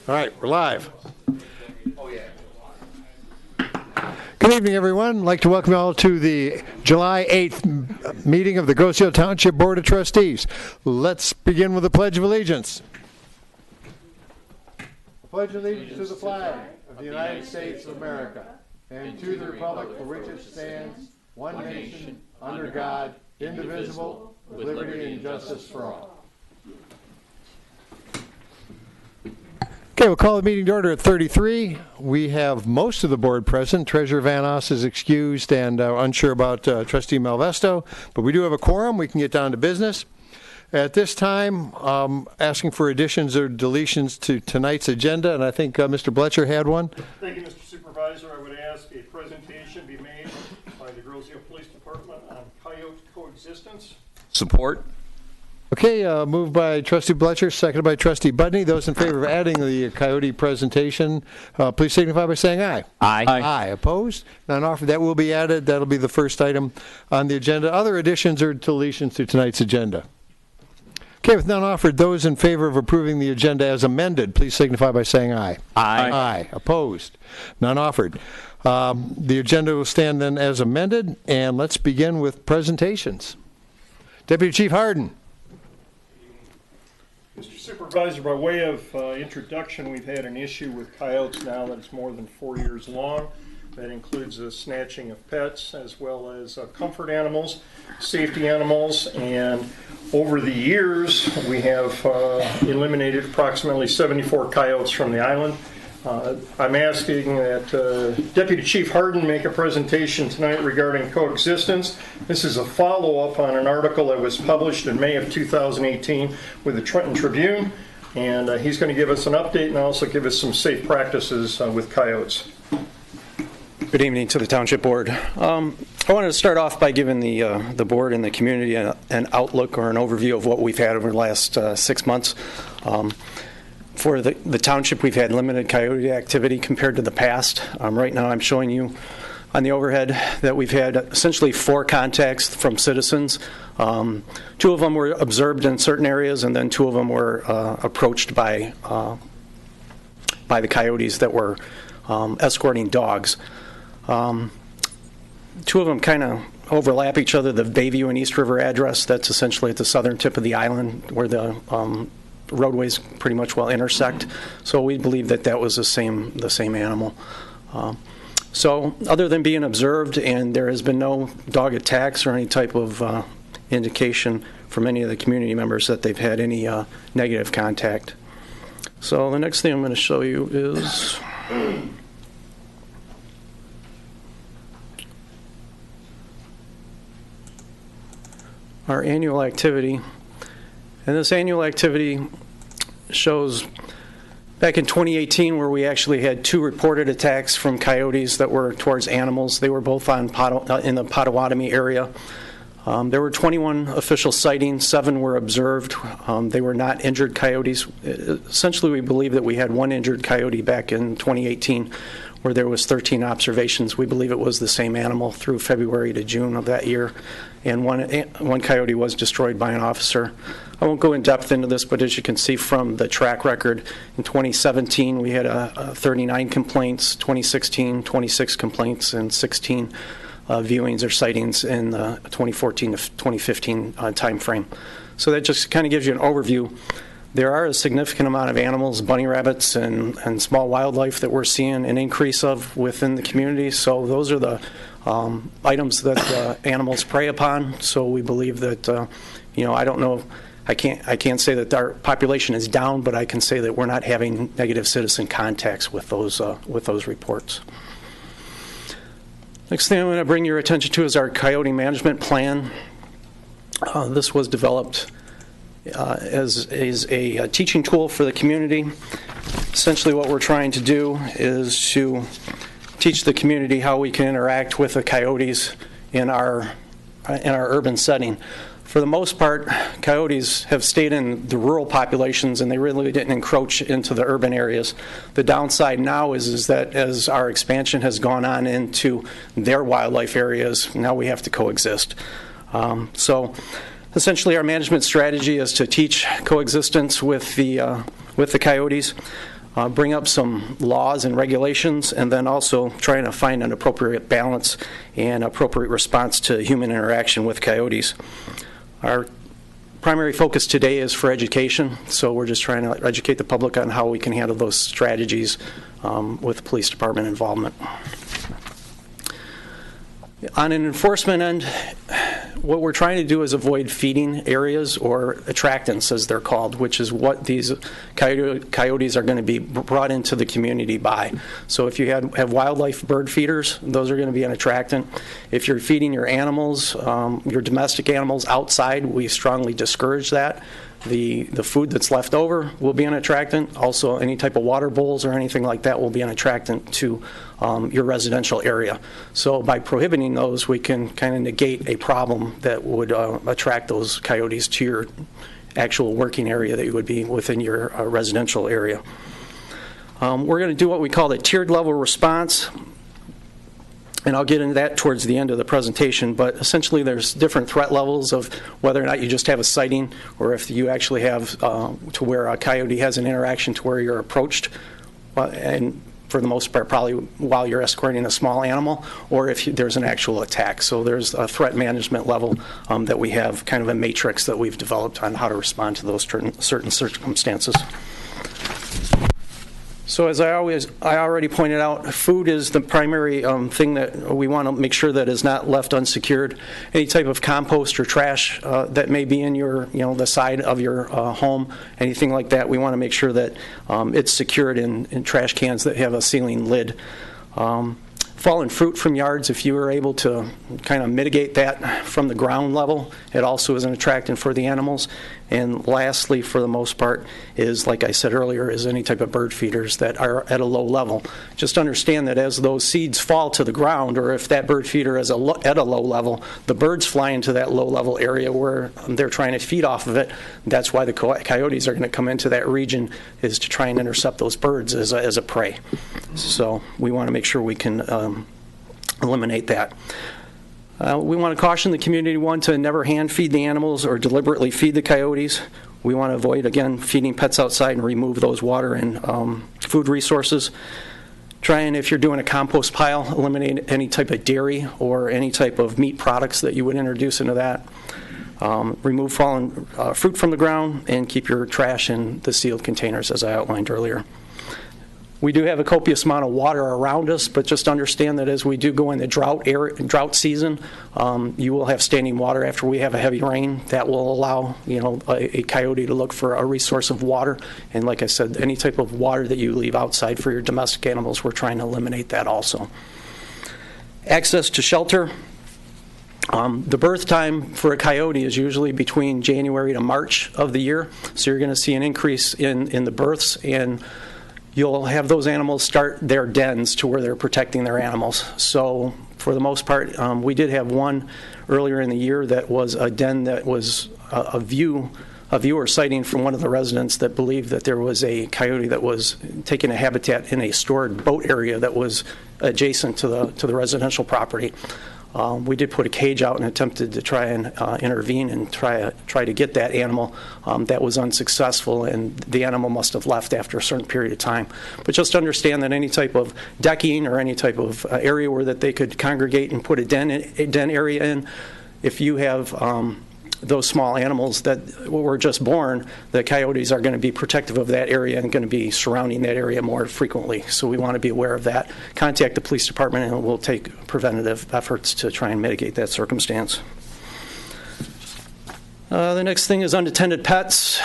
All right, we're live. Good evening, everyone. I'd like to welcome you all to the July 8th meeting of the Grosse Township Board of Trustees. Let's begin with the Pledge of Allegiance. Pledge allegiance to the flag of the United States of America and to the republic for which it stands, one nation, under God, indivisible, with liberty and justice for all. Okay, we'll call the meeting to order at 33. We have most of the board present. Treasurer Van Oss is excused and unsure about Trustee Malvesto, but we do have a quorum. We can get down to business. At this time, asking for additions or deletions to tonight's agenda, and I think Mr. Bletcher had one. Thank you, Mr. Supervisor. I would ask a presentation be made by the Grosse Police Department on coyote coexistence. Support. Okay, moved by Trustee Bletcher, seconded by Trustee Budney. Those in favor of adding the coyote presentation, please signify by saying aye. Aye. Aye. Opposed? None offered. That will be added. That'll be the first item on the agenda. Other additions or deletions to tonight's agenda? Okay, with none offered, those in favor of approving the agenda as amended, please signify by saying aye. Aye. Aye. Opposed? None offered. The agenda will stand then as amended, and let's begin with presentations. Deputy Chief Harden. Mr. Supervisor, by way of introduction, we've had an issue with coyotes now that's more than 4 years long. That includes the snatching of pets as well as comfort animals, safety animals, and over the years we have eliminated approximately 74 coyotes from the island. I'm asking that Deputy Chief Harden make a presentation tonight regarding coexistence. This is a follow-up on an article that was published in May of 2018 with the Trenton Tribune, and he's going to give us an update and also give us some safe practices with coyotes. Good evening to the Township Board. I wanted to start off by giving the board and the community an outlook or an overview of what we've had over the last 6 months. For the Township, we've had limited coyote activity compared to the past. Right now I'm showing you on the overhead that we've had essentially 4 contacts from citizens. 2 of them were observed in certain areas, and then 2 of them were approached by the coyotes that were escorting dogs. 2 of them kind of overlap each other. The Bayview and East River address, that's essentially at the southern tip of the island where the roadways pretty much will intersect. So we believe that that was the same animal. So other than being observed, and there has been no dog attacks or any type of indication from any of the community members that they've had any negative contact. So the next thing I'm going to show you is our annual activity. And this annual activity shows back in 2018 where we actually had 2 reported attacks from coyotes that were towards animals. They were both in the Potawatomi area. There were 21 official sightings, 7 were observed. They were not injured coyotes. Essentially, we believe that we had 1 injured coyote back in 2018 where there was 13 observations. We believe it was the same animal through February to June of that year. And one coyote was destroyed by an officer. I won't go in depth into this, but as you can see from the track record, in 2017 we had 39 complaints, 2016 26 complaints, and 16 viewings or sightings in the 2014 to 2015 time frame. So that just kind of gives you an overview. There are a significant amount of animals, bunny rabbits, and small wildlife that we're seeing an increase of within the community. So those are the items that animals prey upon. So we believe that, I don't know, I can't say that our population is down, but I can say that we're not having negative citizen contacts with those reports. Next thing I'm going to bring your attention to is our coyote management plan. This was developed as a teaching tool for the community. Essentially what we're trying to do is to teach the community how we can interact with the coyotes in our urban setting. For the most part, coyotes have stayed in the rural populations and they really didn't encroach into the urban areas. The downside now is that as our expansion has gone on into their wildlife areas, now we have to coexist. So essentially our management strategy is to teach coexistence with the coyotes. bring up some laws and regulations, and then also trying to find an appropriate balance and appropriate response to human interaction with coyotes. Our primary focus today is for education, so we're just trying to educate the public on how we can handle those strategies with police department involvement. On an enforcement end, what we're trying to do is avoid feeding areas or attractants, as they're called, which is what these coyotes are going to be brought into the community by. So if you have wildlife bird feeders, those are going to be an attractant. If you're feeding your animals, your domestic animals outside, we strongly discourage that. The food that's left over will be an attractant. Also, any type of water bowls or anything like that will be an attractant to your residential area. So by prohibiting those, we can kind of negate a problem that would attract those coyotes to your actual working area that you would be within your residential area. We're going to do what we call the tiered level response. And I'll get into that towards the end of the presentation, but essentially there's different threat levels of whether or not you just have a sighting or if you actually have to where a coyote has an interaction to where you're approached, and for the most part probably while you're escorting a small animal, or if there's an actual attack. So there's a threat management level that we have, kind of a matrix that we've developed on how to respond to those certain circumstances. So as I already pointed out, food is the primary thing that we want to make sure that is not left unsecured. Any type of compost or trash that may be in your, the side of your home, anything like that, we want to make sure that it's secured in trash cans that have a sealing lid. Fallen fruit from yards, if you were able to kind of mitigate that from the ground level, it also is an attractant for the animals. And lastly, for the most part, is, like I said earlier, is any type of bird feeders that are at a low level. Just understand that as those seeds fall to the ground, or if that bird feeder is at a low level, the birds fly into that low level area where they're trying to feed off of it. That's why the coyotes are going to come into that region, is to try and intercept those birds as a prey. So we want to make sure we can eliminate that. We want to caution the community, one, to never hand feed the animals or deliberately feed the coyotes. We want to avoid, again, feeding pets outside and remove those water and food resources. Try and, if you're doing a compost pile, eliminate any type of dairy or any type of meat products that you would introduce into that. Remove fallen fruit from the ground and keep your trash in the sealed containers, as I outlined earlier. We do have a copious amount of water around us, but just understand that as we do go in the drought season, you will have standing water after we have a heavy rain. That will allow a coyote to look for a resource of water. And like I said, any type of water that you leave outside for your domestic animals, we're trying to eliminate that also. Access to shelter. The birth time for a coyote is usually between January to March of the year, so you're going to see an increase in the births, and you'll have those animals start their dens to where they're protecting their animals. So for the most part, we did have one earlier in the year that was a den that was a viewer sighting from one of the residents that believed that there was a coyote that was taking a habitat in a stored boat area that was adjacent to the residential property. We did put a cage out and attempted to try and intervene and try to get that animal. That was unsuccessful, and the animal must have left after a certain period of time. But just understand that any type of decking or any type of area where that they could congregate and put a den area in, if you have those small animals that were just born, the coyotes are going to be protective of that area and going to be surrounding that area more frequently. So we want to be aware of that. Contact the police department and we'll take preventative efforts to try and mitigate that circumstance. The next thing is unattended pets.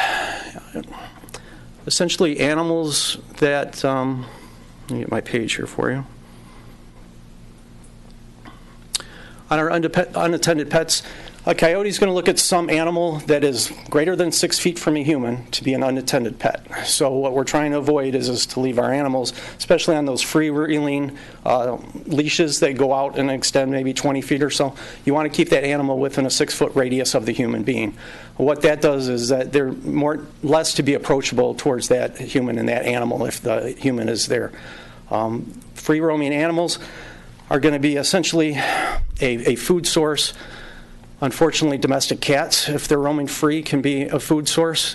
Essentially animals that, let me get my page here for you. On our unattended pets, a coyote is going to look at some animal that is greater than 6 feet from a human to be an unattended pet. So what we're trying to avoid is to leave our animals, especially on those freewheeling leashes that go out and extend maybe 20 feet or so. You want to keep that animal within a 6-foot radius of the human being. What that does is that they're less to be approachable towards that human and that animal if the human is there. Free roaming animals are going to be essentially a food source. Unfortunately, domestic cats, if they're roaming free, can be a food source.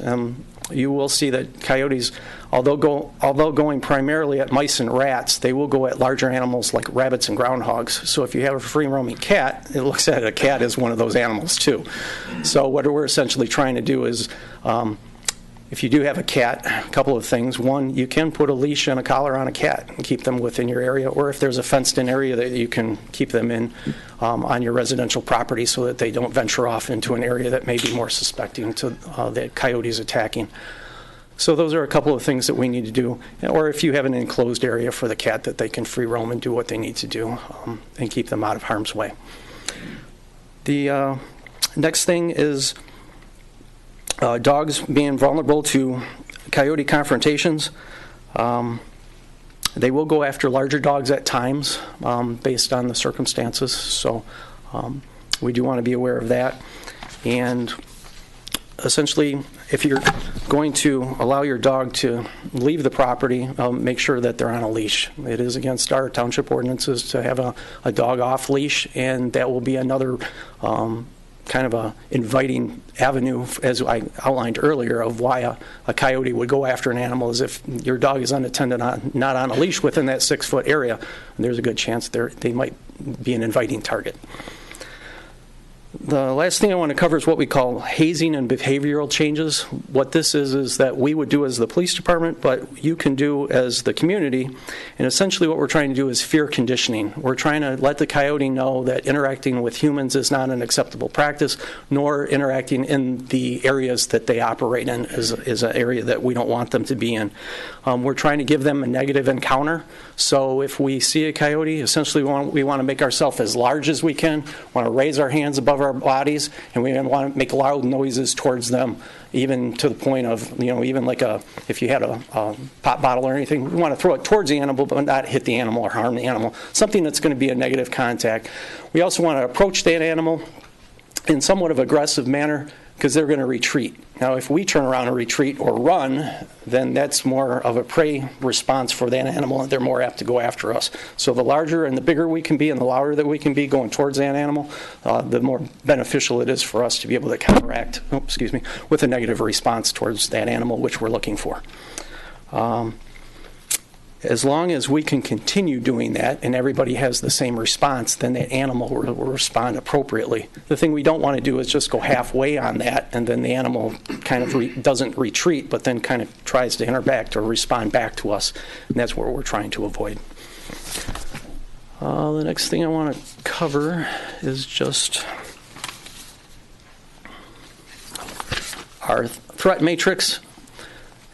you will see that coyotes, although going primarily at mice and rats, they will go at larger animals like rabbits and groundhogs. So if you have a free-roaming cat, it looks at a cat as one of those animals too. So what we're essentially trying to do is, if you do have a cat, a couple of things. One, you can put a leash and a collar on a cat and keep them within your area, or if there's a fenced-in area that you can keep them in on your residential property so that they don't venture off into an area that may be more suspecting to the coyotes attacking. So those are a couple of things that we need to do. Or if you have an enclosed area for the cat that they can free roam and do what they need to do and keep them out of harm's way. The next thing is dogs being vulnerable to coyote confrontations. They will go after larger dogs at times based on the circumstances, so we do want to be aware of that. And essentially, if you're going to allow your dog to leave the property, make sure that they're on a leash. It is against our township ordinances to have a dog off leash, and that will be another kind of a inviting avenue, as I outlined earlier, of why a coyote would go after an animal. Is if your dog is unattended, not on a leash within that 6-foot area, there's a good chance they might be an inviting target. The last thing I want to cover is what we call hazing and behavioral changes. What this is that we would do as the police department, but you can do as the community. And essentially what we're trying to do is fear conditioning. We're trying to let the coyote know that interacting with humans is not an acceptable practice, nor interacting in the areas that they operate in is an area that we don't want them to be in. We're trying to give them a negative encounter. So if we see a coyote, essentially we want to make ourselves as large as we can, want to raise our hands above our bodies, and we want to make loud noises towards them, even to the point of, even like if you had a pop bottle or anything, we want to throw it towards the animal but not hit the animal or harm the animal, something that's going to be a negative contact. We also want to approach that animal in somewhat of an aggressive manner because they're going to retreat. Now, if we turn around and retreat or run, then that's more of a prey response for that animal, and they're more apt to go after us. So the larger and the bigger we can be and the louder that we can be going towards that animal, the more beneficial it is for us to be able to counteract, with a negative response towards that animal, which we're looking for. As long as we can continue doing that and everybody has the same response, then that animal will respond appropriately. The thing we don't want to do is just go halfway on that, and then the animal kind of doesn't retreat, but then kind of tries to interact or respond back to us. And that's what we're trying to avoid. The next thing I want to cover is just our threat matrix.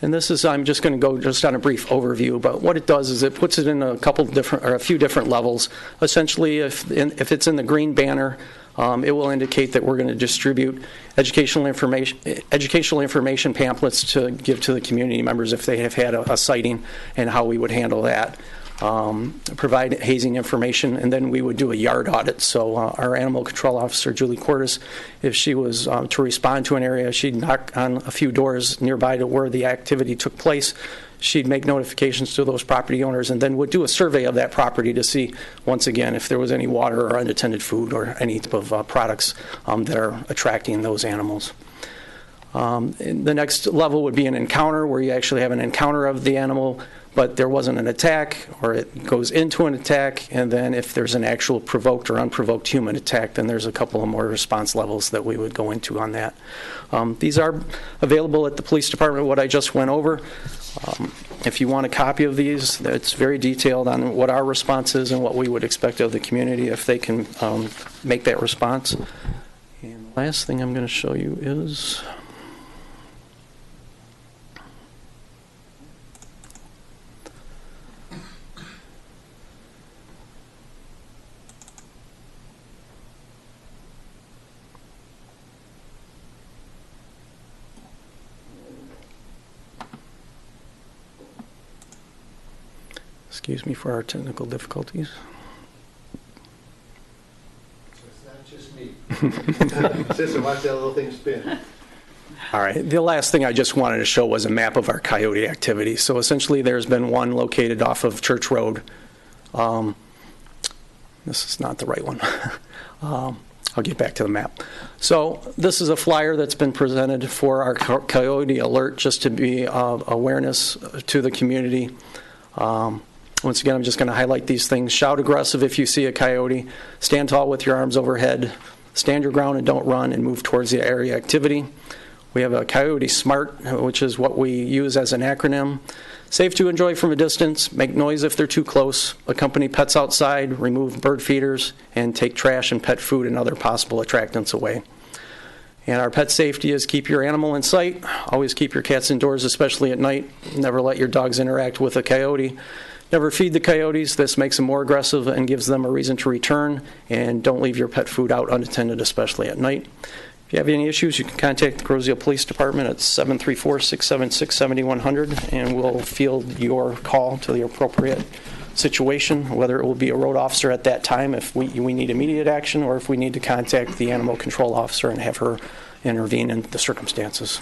And this is, I'm just going to go just on a brief overview, but what it does is it puts it in a few different levels. Essentially, if it's in the green banner, it will indicate that we're going to distribute educational information pamphlets to give to the community members if they have had a sighting, and how we would handle that. Provide hazing information, and then we would do a yard audit. So our animal control officer, Julie Cordes, if she was to respond to an area, she'd knock on a few doors nearby to where the activity took place. She'd make notifications to those property owners, and then would do a survey of that property to see, once again, if there was any water or unattended food or any type of products that are attracting those animals. The next level would be an encounter, where you actually have an encounter of the animal, but there wasn't an attack, or it goes into an attack, and then if there's an actual provoked or unprovoked human attack, then there's a couple of more response levels that we would go into on that. These are available at the police department, what I just went over. If you want a copy of these, it's very detailed on what our response is and what we would expect of the community if they can make that response. And the last thing I'm going to show you is... Excuse me for our technical difficulties. It's not just me. Sister, watch that little thing spin. All right. The last thing I just wanted to show was a map of our coyote activity. So essentially, there's been one located off of Church Road. This is not the right one. I'll get back to the map. So this is a flyer that's been presented for our coyote alert, just to be awareness to the community. Once again, I'm just going to highlight these things. Shout aggressive if you see a coyote. Stand tall with your arms overhead. Stand your ground and don't run, and move towards the area activity. We have a Coyote SMART, which is what we use as an acronym. Safe to enjoy from a distance, make noise if they're too close, accompany pets outside, remove bird feeders, and take trash and pet food and other possible attractants away. And our pet safety is keep your animal in sight, always keep your cats indoors, especially at night. Never let your dogs interact with a coyote. Never feed the coyotes. This makes them more aggressive and gives them a reason to return. And don't leave your pet food out unattended, especially at night. If you have any issues, you can contact the Crozio Police Department at 734-676-7100, and we'll field your call to the appropriate situation, whether it will be a road officer at that time if we need immediate action, or if we need to contact the animal control officer and have her intervene in the circumstances.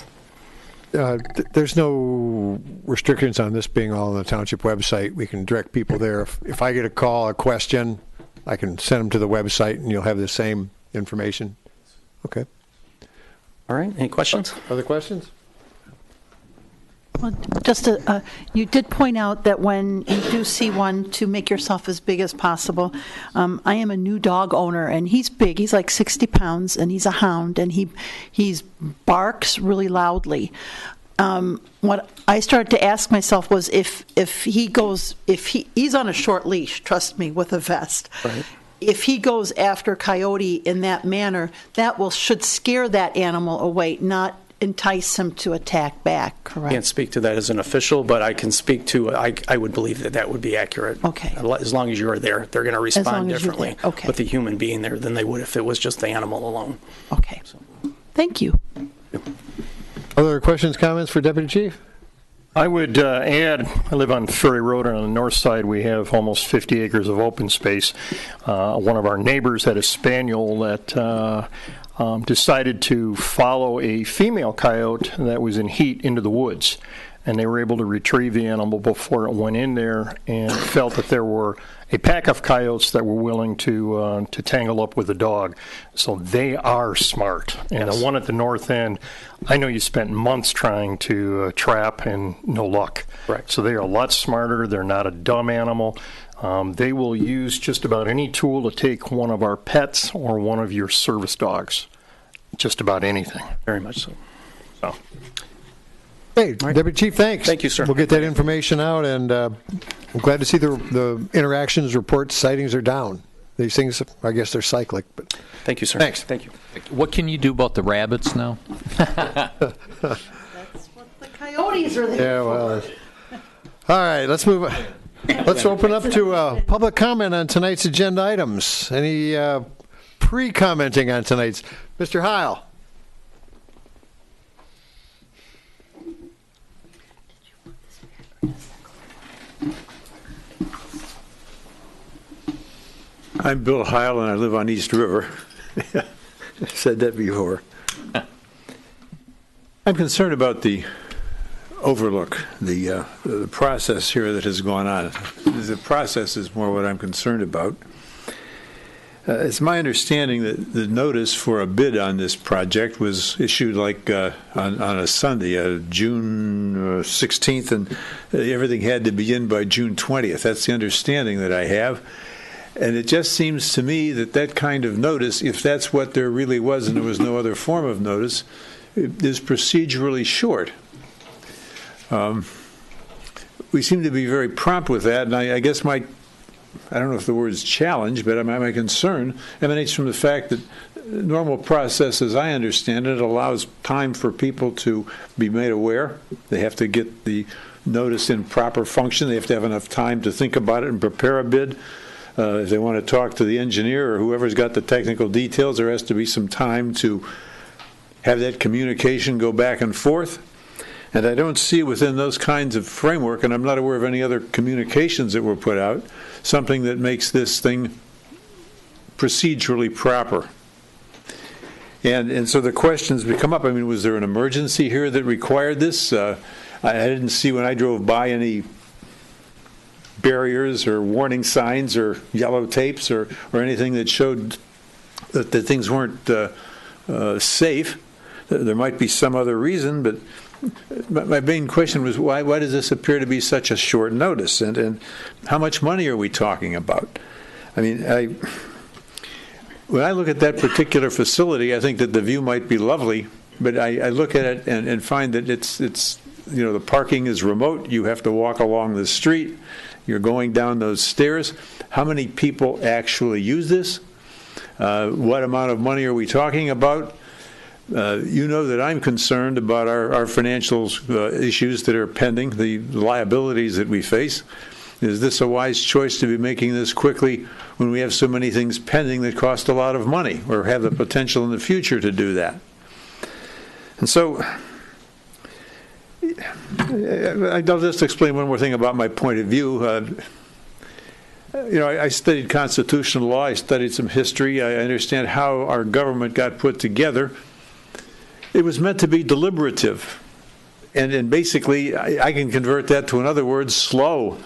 There's no restrictions on this being all on the township website. We can direct people there. If I get a call, a question, I can send them to the website, and you'll have the same information. Okay. All right, any questions? Other questions? Well, you did point out that when you do see one, to make yourself as big as possible. I am a new dog owner, and he's big. He's like 60 pounds, and he's a hound, and he barks really loudly. What I started to ask myself was if he's on a short leash, trust me, with a vest. Right. If he goes after coyote in that manner, should scare that animal away, not entice him to attack back, correct? I can't speak to that as an official, but I can speak to, I would believe that would be accurate. Okay. As long as you're there, they're going to respond differently Okay. with the human being there than they would if it was just the animal alone. Okay. Thank you. Other questions, comments for Deputy Chief? I would add, I live on Ferry Road, and on the north side we have almost 50 acres of open space. One of our neighbors had a spaniel that decided to follow a female coyote that was in heat into the woods, and they were able to retrieve the animal before it went in there, and felt that there were a pack of coyotes that were willing to tangle up with the dog. So they are smart. And Yes. the one at the north end, I know you spent months trying to trap and no luck. Correct. So they are a lot smarter. They're not a dumb animal. They will use just about any tool to take one of our pets or one of your service dogs. Just about anything. Very much so. So. Hey, Deputy Chief, thanks. Thank you, sir. We'll get that information out, and I'm glad to see the interactions, reports, sightings are down. These things, I guess they're cyclic. But Thank you, sir. Thanks. Thank you. What can you do about the rabbits now? That's what the coyotes are there Yeah, well. All right, let's move on. Let's open up to public comment on tonight's agenda items. Any pre-commenting on tonight's? Mr. Heil. I'm Bill Heil, and I live on East River. I've said that before. I'm concerned about the overlook, the process here that has gone on. The process is more what I'm concerned about. It's my understanding that the notice for a bid on this project was issued like on a Sunday, June 16th, and everything had to begin by June 20th. That's the understanding that I have. And it just seems to me that that kind of notice, if that's what there really was and there was no other form of notice, is procedurally short. We seem to be very prompt with that, and I guess I don't know if the word is challenge, but my concern emanates from the fact that normal process, as I understand it, allows time for people to be made aware. They have to get the notice in proper function. They have to have enough time to think about it and prepare a bid. If they want to talk to the engineer or whoever's got the technical details, there has to be some time to have that communication go back and forth. And I don't see within those kinds of framework, and I'm not aware of any other communications that were put out, something that makes this thing procedurally proper. And so the questions become up. I mean, was there an emergency here that required this? I didn't see when I drove by any barriers or warning signs or yellow tapes or anything that showed that things weren't safe. There might be some other reason, but my main question was why does this appear to be such a short notice, and how much money are we talking about? I mean, when I look at that particular facility, I think that the view might be lovely, but I look at it and find that it's the parking is remote. You have to walk along the street. You're going down those stairs. How many people actually use this? What amount of money are we talking about? You know that I'm concerned about our financial issues that are pending, the liabilities that we face. Is this a wise choice to be making this quickly when we have so many things pending that cost a lot of money or have the potential in the future to do that? And so, I'll just explain one more thing about my point of view. I studied constitutional law. I studied some history. I understand how our government got put together. It was meant to be deliberative. And basically, I can convert that to another word, slow.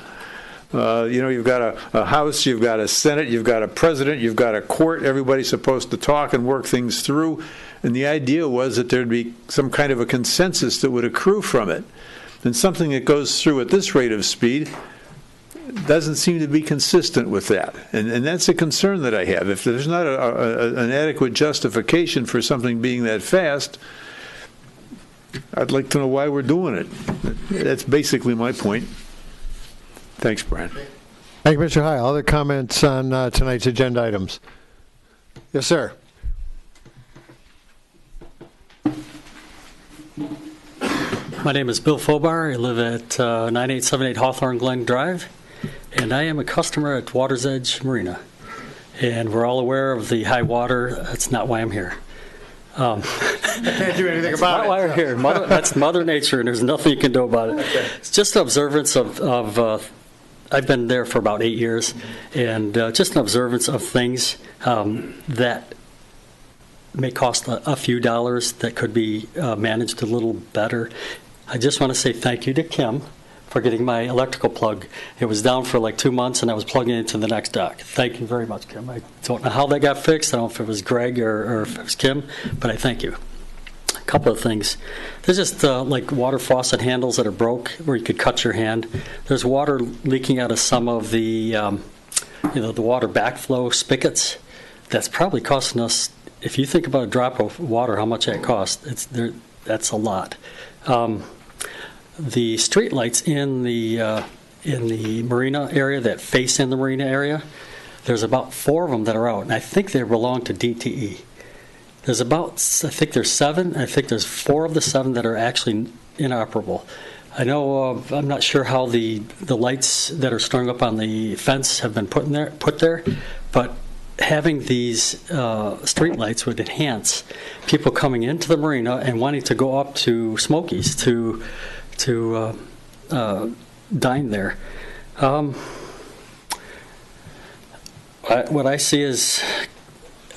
You've got a House, you've got a Senate, you've got a president, you've got a court. Everybody's supposed to talk and work things through. And the idea was that there'd be some kind of a consensus that would accrue from it. And something that goes through at this rate of speed doesn't seem to be consistent with that. And that's a concern that I have. If there's not an adequate justification for something being that fast, I'd like to know why we're doing it. That's basically my point. Thanks, Brian. Thank you, Mr. Heil. Other comments on tonight's agenda items? Yes, sir. My name is Bill Fobar. I live at 9878 Hawthorne Glen Drive, and I am a customer at Water's Edge Marina. And we're all aware of the high water. That's not why I'm here. I can't do anything about Not it. why we're here. That's Mother Nature, and there's nothing you can do about it. Okay. It's just an observance of I've been there for about 8 years, and just an observance of things that may cost a few dollars that could be managed a little better. I just want to say thank you to Kim for getting my electrical plug. It was down for like 2 months, and I was plugging it into the next dock. Thank you very much, Kim. I don't know how that got fixed. I don't know if it was Greg or if it was Kim, but I thank you. A couple of things. There's just like water faucet handles that are broke where you could cut your hand. There's water leaking out of some of the, the water backflow spigots. That's probably costing us, if you think about a drop of water, how much that costs, that's a lot. The street lights in the marina area that face in the marina area, there's about 4 of them that are out, and I think they belong to DTE. There's I think there's 7. I think there's 4 of the 7 that are actually inoperable. I know, I'm not sure how the lights that are strung up on the fence have been put there, but having these street lights would enhance people coming into the marina and wanting to go up to Smokies to dine there. What I see is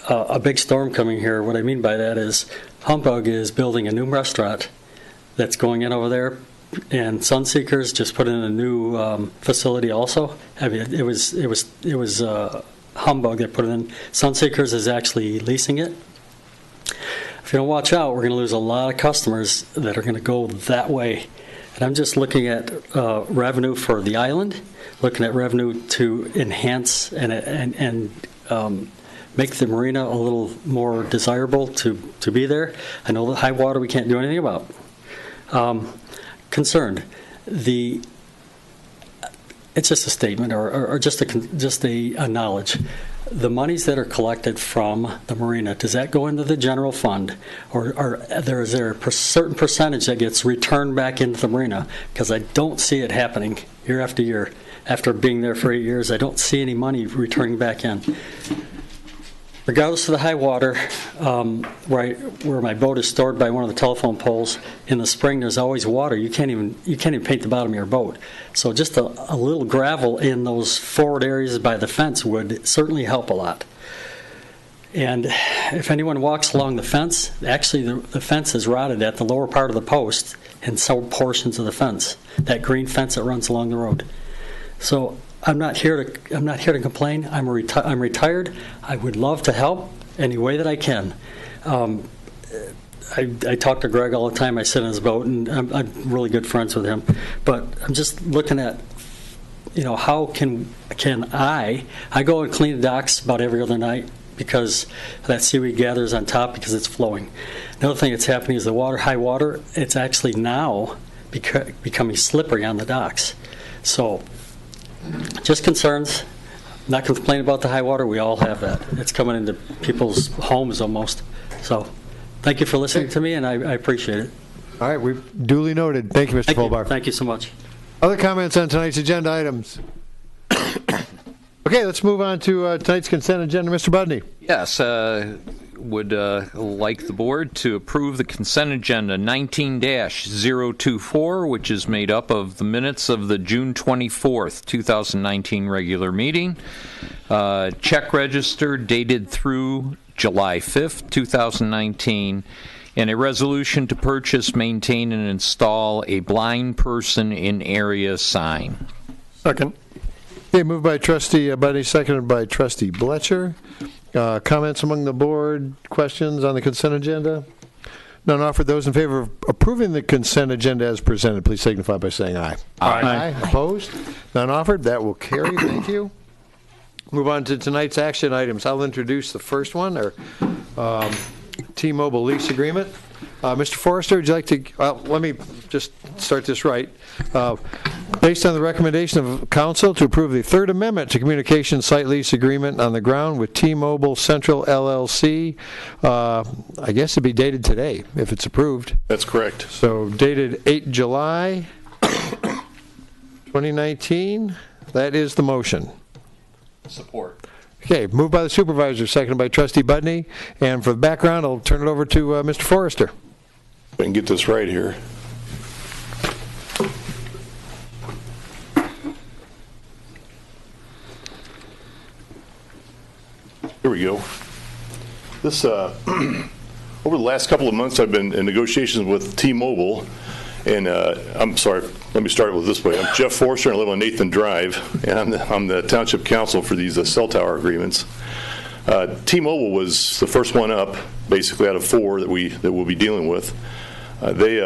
a big storm coming here. What I mean by that is Humbug is building a new restaurant that's going in over there, and Sunseekers just put in a new facility also. I mean, it was Humbug that put it in. Sunseekers is actually leasing it. If you don't watch out, we're going to lose a lot of customers that are going to go that way. And I'm just looking at revenue for the island, looking at revenue to enhance and make the marina a little more desirable to be there. I know the high water we can't do anything about. Concerned. It's just a statement or just a knowledge. The monies that are collected from the marina, does that go into the general fund, or is there a certain percentage that gets returned back into the marina? Because I don't see it happening year after year. After being there for 8 years, I don't see any money returning back in. Regardless of the high water, where my boat is stored by one of the telephone poles, in the spring there's always water. You can't even paint the bottom of your boat. So just a little gravel in those forward areas by the fence would certainly help a lot. And if anyone walks along the fence, actually the fence is rotted at the lower part of the post and some portions of the fence, that green fence that runs along the road. So I'm not here to complain. I'm retired. I would love to help. any way that I can. I talk to Greg all the time. I sit in his boat, and I'm really good friends with him. But I'm just looking at, how can I go and clean the docks about every other night because that seaweed gathers on top because it's flowing. Another thing that's happening is the high water, it's actually now becoming slippery on the docks. So just concerns. Not complaining about the high water. We all have that. It's coming into people's homes almost. So thank you for listening to me, and I appreciate it. All right, we've duly noted. Thank you, Mr. Fulbar. Thank you so much. Other comments on tonight's agenda items? Okay, let's move on to tonight's consent agenda. Mr. Budney. Yes, would like the board to approve the consent agenda 19-024, which is made up of the minutes of the June 24th, 2019 regular meeting, check register dated through July 5th, 2019, and a resolution to purchase, maintain, and install a blind person in area sign. Second. Okay, moved by Trustee Budney, seconded by Trustee Bletcher. Comments among the board, questions on the consent agenda? None offered. Those in favor of approving the consent agenda as presented, please signify by saying aye. Aye. Opposed? None offered. That will carry. Thank you. Move on to tonight's action items. I'll introduce the first one, our T-Mobile lease agreement. Mr. Forrester, would you like to, let me just start this right. Based on the recommendation of council to approve the Third Amendment to Communications Site Lease Agreement on the ground with T-Mobile Central LLC, I guess it'd be dated today if it's approved. That's correct. So dated 8 July 2019. That is the motion. Support. Okay, moved by the supervisor, seconded by Trustee Budney. And for the background, I'll turn it over to Mr. Forrester. If I can get this right here. Here we go. This over the last couple of months, I've been in negotiations with T-Mobile, and I'm sorry. Let me start with this way. I'm Jeff Forrester, and I live on Nathan Drive, and I'm the Township Counsel for these cell tower agreements. T-Mobile was the first one up, basically out of four that we'll be dealing with. They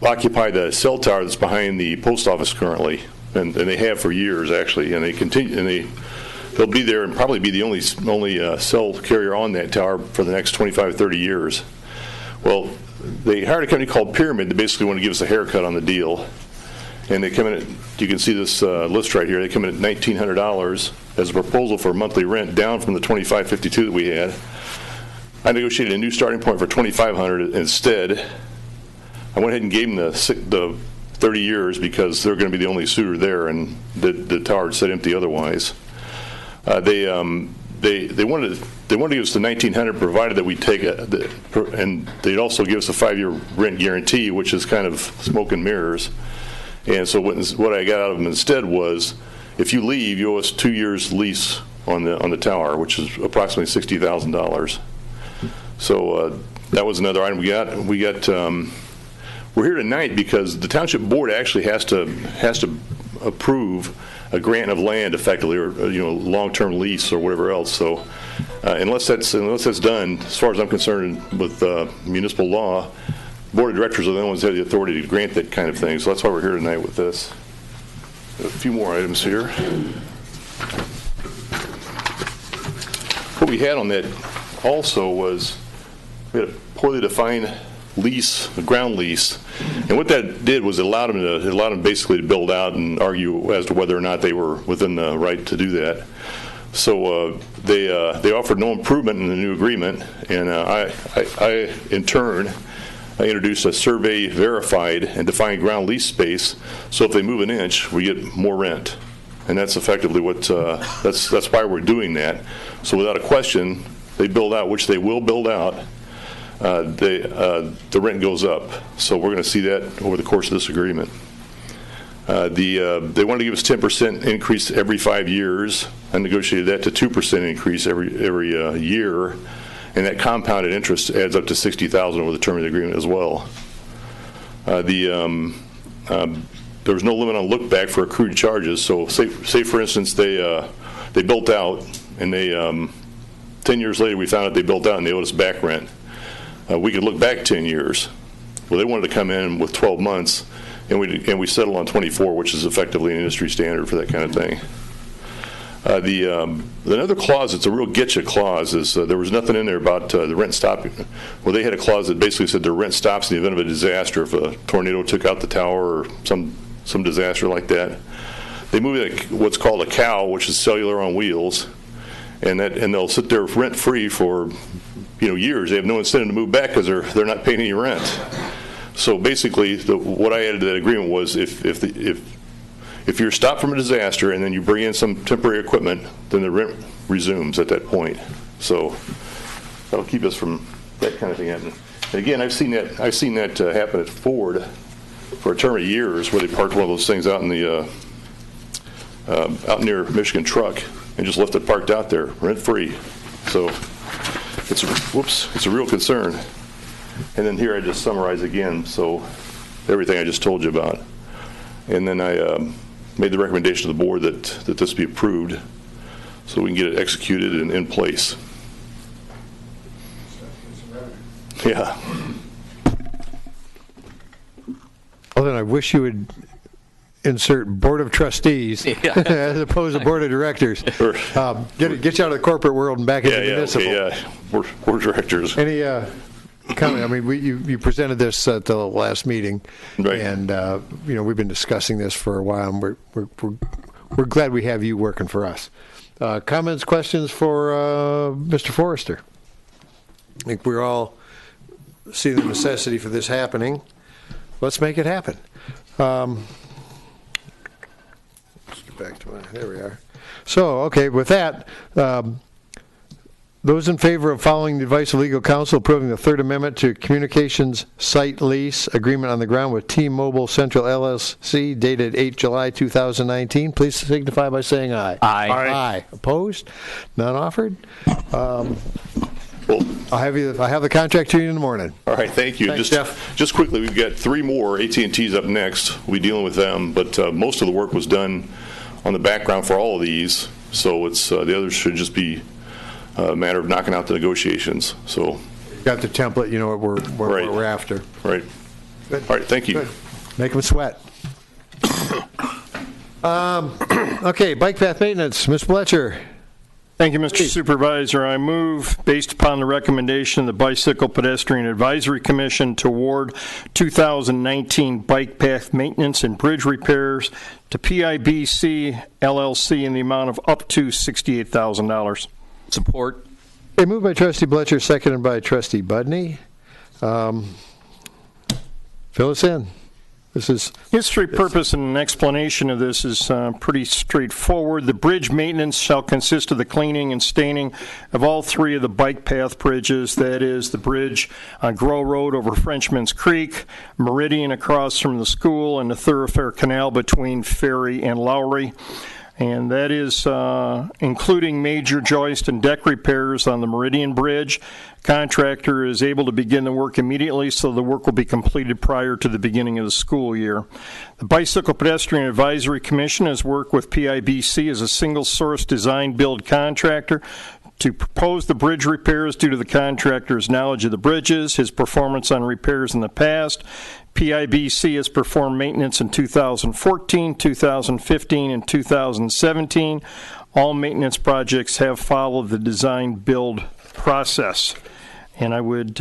occupy the cell tower that's behind the post office currently, and they have for years actually, and they continue, and they'll be there and probably be the only cell carrier on that tower for the next 25, 30 years. Well, they hired a company called Pyramid to basically want to give us a haircut on the deal. And they come in at, you can see this list right here, they come in at $1,900 as a proposal for monthly rent, down from the $2,552 that we had. I negotiated a new starting point for $2,500 instead. I went ahead and gave them the 30 years because they're going to be the only suitor there, and the tower would sit empty otherwise. They wanted to give us the $1,900 provided that we take and they'd also give us a 5-year rent guarantee, which is kind of smoke and mirrors. And so what I got out of them instead was, if you leave, you owe us 2 years lease on the tower, which is approximately $60,000. So that was another item we got. We're here tonight because the township board actually has to approve a grant of land effectively, or long-term lease or whatever else. So unless that's done, as far as I'm concerned with municipal law, board of directors are the ones that have the authority to grant that kind of thing. So that's why we're here tonight with this. A few more items here. What we had on that also was we had a poorly defined lease, a ground lease, and what that did was it allowed them basically to build out and argue as to whether or not they were within the right to do that. So they offered no improvement in the new agreement, and I in turn introduced a survey verified and defined ground lease space. So if they move an inch, we get more rent, and that's effectively what that's why we're doing that. So without a question, they build out, which they will build out. The rent goes up. So we're going to see that over the course of this agreement. They wanted to give us 10% increase every 5 years. I negotiated that to 2% increase every year, and that compounded interest adds up to $60,000 over the term of the agreement as well. There was no limit on look back for accrued charges. So say for instance they built out and they 10 years later, we found out they built out and they owed us back rent. We could look back 10 years. Well, they wanted to come in with 12 months, and we settled on 24, which is effectively an industry standard for that kind of thing. Another clause that's a real getcha clause is there was nothing in there about the rent stopping. Well, they had a clause that basically said the rent stops in the event of a disaster. If a tornado took out the tower or some disaster like that. They moved what's called a COW, which is cellular on wheels, and they'll sit there rent free for years. They have no incentive to move back because they're not paying any rent. So basically, what I added to that agreement was if you're stopped from a disaster and then you bring in some temporary equipment, then the rent resumes at that point. So that'll keep us from that kind of thing happening. And again, I've seen that happen at Ford for a term of years, where they parked one of those things out in the out near Michigan Truck and just left it parked out there rent free. So it's a real concern. And then here I just summarize again, so everything I just told you about. And then I made the recommendation to the board that this be approved so we can get it executed and in place. Yeah. Well, then I wish you would insert Board of Trustees as opposed to Board of Directors. Sure. Get you out of the corporate world and back into municipal. Okay, yeah. Board of Directors. Any comment? I mean, you presented this at the last meeting, right. And we've been discussing this for a while, and we're glad we have you working for us. Comments, questions for Mr. Forrester? I think we're all see the necessity for this happening. Let's make it happen. Let's get back to there we are. So, okay, with that, those in favor of following the advice of legal counsel approving the Third Amendment to Communications Site Lease Agreement on the ground with T-Mobile Central LLC dated 8 July 2019, please signify by saying aye. Aye. Aye. Opposed? None offered? Well, I have the contract to you in the morning. all right, thank you. Thanks, Jeff. Just quickly, we've got 3 more. AT&T's up next. We'll be dealing with them, but most of the work was done on the background for all of these, so it's the others should just be a matter of knocking out the negotiations. So, Got the template, you know what Right. we're after. right. Good. All right, thank you. Good. Make them sweat. Okay, bike path maintenance, Ms. Fletcher. Thank you, Mr. Supervisor. I move, based upon the recommendation of the Bicycle Pedestrian Advisory Commission, to award 2019 bike path maintenance and bridge repairs to PIBC LLC in the amount of up to $68,000. Support. Okay, moved by Trustee Fletcher, seconded by Trustee Budney. Fill us in. This is History, purpose, and an explanation of this is pretty straightforward. The bridge maintenance shall consist of the cleaning and staining of all 3 of the bike path bridges. That is the bridge on Grow Road over Frenchman's Creek, Meridian across from the school, and the Thoroughfare Canal between Ferry and Lowry. And that is including major joist and deck repairs on the Meridian Bridge. Contractor is able to begin the work immediately, so the work will be completed prior to the beginning of the school year. The Bicycle Pedestrian Advisory Commission has worked with PIBC as a single-source design-build contractor to propose the bridge repairs due to the contractor's knowledge of the bridges, his performance on repairs in the past. PIBC has performed maintenance in 2014, 2015, and 2017. All maintenance projects have followed the design-build process. And I would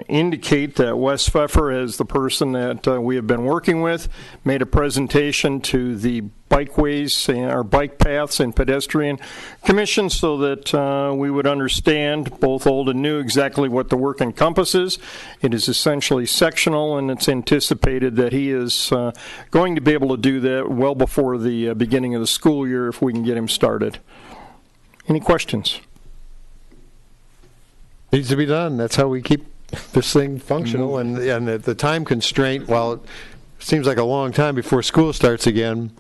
indicate that Wes Pfeffer, as the person that we have been working with, made a presentation to the bikeways or bike paths and pedestrian commission so that we would understand, both old and new, exactly what the work encompasses. It is essentially sectional, and it's anticipated that he is going to be able to do that well before the beginning of the school year if we can get him started. Any questions? needs to be done. That's how we keep this thing functional. And the time constraint, while it seems like a long time before school starts again,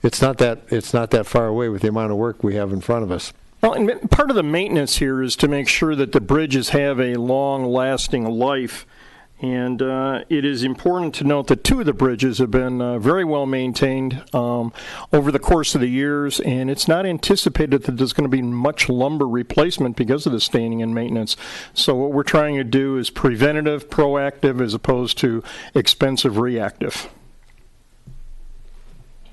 it's not that far away with the amount of work we have in front of us. Well, and part of the maintenance here is to make sure that the bridges have a long-lasting life. And it is important to note that two of the bridges have been very well maintained over the course of the years, and it's not anticipated that there's going to be much lumber replacement because of the staining and maintenance. So what we're trying to do is preventative, proactive, as opposed to expensive, reactive.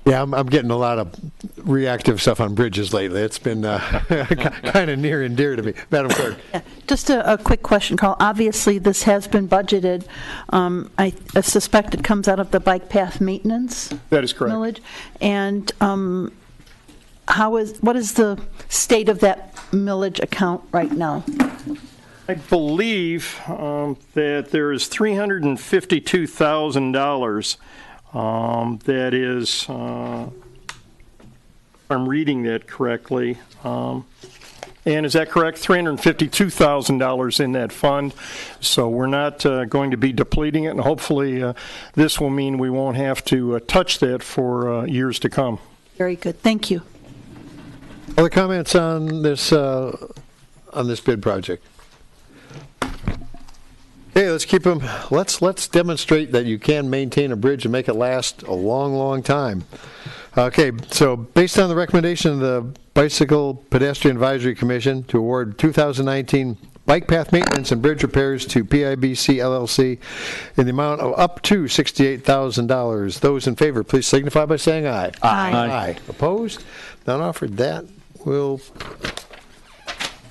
Yeah, I'm getting a lot of reactive stuff on bridges lately. It's been kind of near and dear to me. Madam Clerk. Yeah, just a quick question, Carl. Obviously, this has been budgeted. I suspect it comes out of the bike path maintenance. That is correct. Millage. And what is the state of that millage account right now? I believe that there is $352,000 that is, if I'm reading that correctly. And is that correct? $352,000 in that fund. So we're not going to be depleting it, and hopefully this will mean we won't have to touch that for years to come. Very good. Thank you. Other comments on this bid project? Okay, let's keep them. Let's demonstrate that you can maintain a bridge and make it last a long, long time. Okay, so based on the recommendation of the Bicycle Pedestrian Advisory Commission to award 2019 bike path maintenance and bridge repairs to PIBC LLC in the amount of up to $68,000. Those in favor, please signify by saying aye. Aye. Aye. Opposed? None offered. That will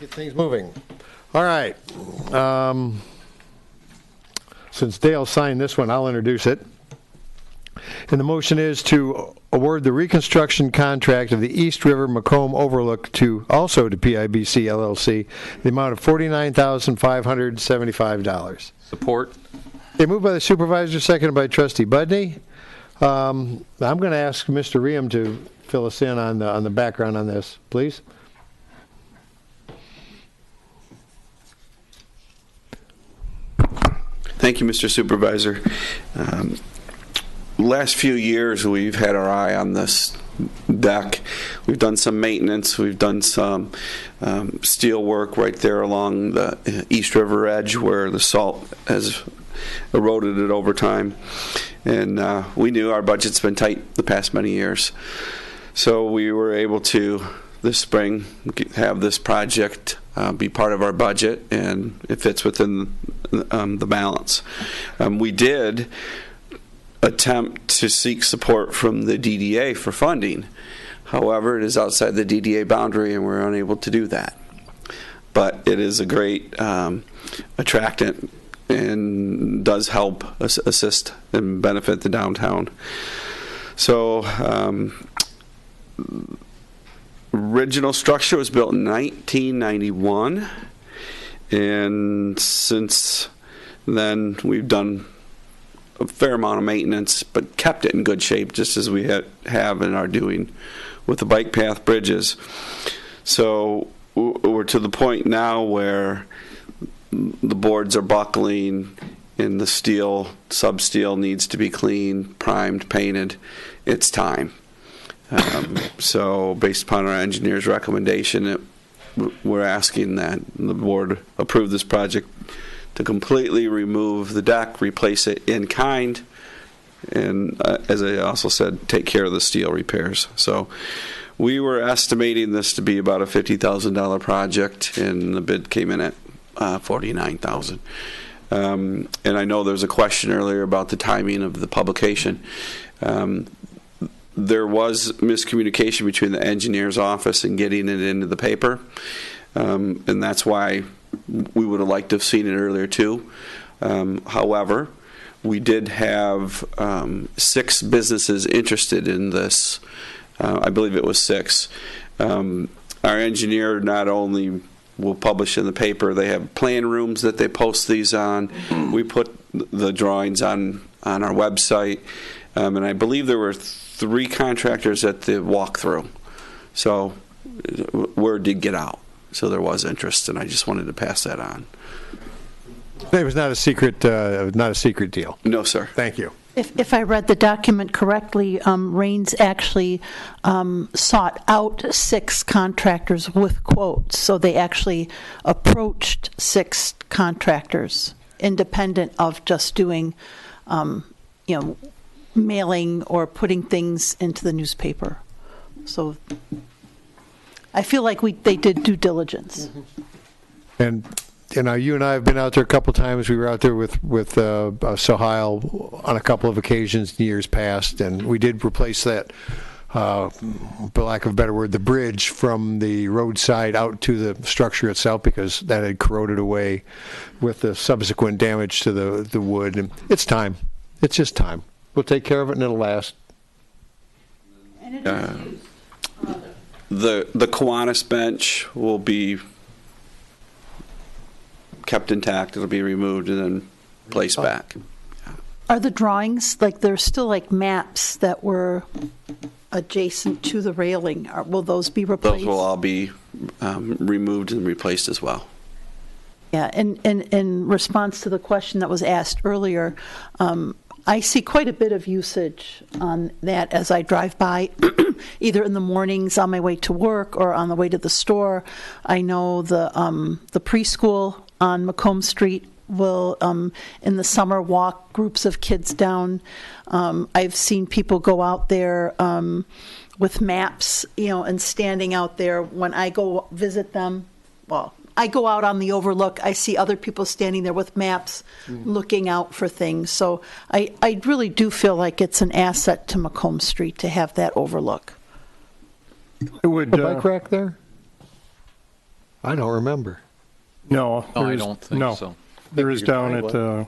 get things moving. All right. Since Dale signed this one, I'll introduce it. And the motion is to award the reconstruction contract of the East River Macomb Overlook also to PIBC LLC, the amount of $49,575. Support. Okay, moved by the supervisor, seconded by Trustee Budney. I'm going to ask Mr. Riem to fill us in on the background on this, please. Thank you, Mr. Supervisor. Last few years, we've had our eye on this deck. We've done some maintenance. We've done some steel work right there along the East River edge where the salt has eroded it over time. And we knew our budget's been tight the past many years. So we were able to, this spring, have this project be part of our budget, and it fits within the balance. We did attempt to seek support from the DDA for funding. However, it is outside the DDA boundary, and we're unable to do that. But it is a great attractant and does help assist and benefit the downtown. So, original structure was built in 1991, and since then we've done a fair amount of maintenance, but kept it in good shape, just as we have and are doing with the bike path bridges. So we're to the point now where the boards are buckling and the steel, sub-steel needs to be cleaned, primed, painted. It's time. So based upon our engineer's recommendation, we're asking that the board approve this project to completely remove the deck, replace it in kind, and as I also said, take care of the steel repairs. So we were estimating this to be about a $50,000 project, and the bid came in at $49,000. And I know there was a question earlier about the timing of the publication. There was miscommunication between the engineer's office and getting it into the paper, and that's why we would have liked to have seen it earlier too. However, we did have 6 businesses interested in this. I believe it was 6. Our engineer not only will publish in the paper, they have plan rooms that they post these on. We put the drawings on our website, and I believe there were 3 contractors at the walkthrough. So word did get out. So there was interest, and I just wanted to pass that on. It was not a secret deal. No, sir. Thank you. If I read the document correctly, Raines actually sought out 6 contractors with quotes. So they actually approached 6 contractors. independent of just doing, mailing or putting things into the newspaper. So I feel like they did due diligence. And you and I have been out there a couple times. We were out there with Sohail on a couple of occasions in years past, and we did replace that, for lack of a better word, the bridge from the roadside out to the structure itself, because that had corroded away with the subsequent damage to the wood. And it's time. It's just time. We'll take care of it, and it'll last. The Kiwanis bench will be kept intact. It'll be removed and then placed back. Are the drawings, there's still maps that were adjacent to the railing? Will those be replaced? Those will all be removed and replaced as well. Yeah, and in response to the question that was asked earlier, I see quite a bit of usage on that as I drive by, either in the mornings on my way to work or on the way to the store. I know the preschool on Macomb Street will, in the summer, walk groups of kids down. I've seen people go out there with maps, and standing out there when I go visit them. Well, I go out on the overlook, I see other people standing there with maps looking out for things. So I really do feel like it's an asset to Macomb Street to have that overlook. It would, A bike rack there? I don't remember. No, I don't think so. There is down at,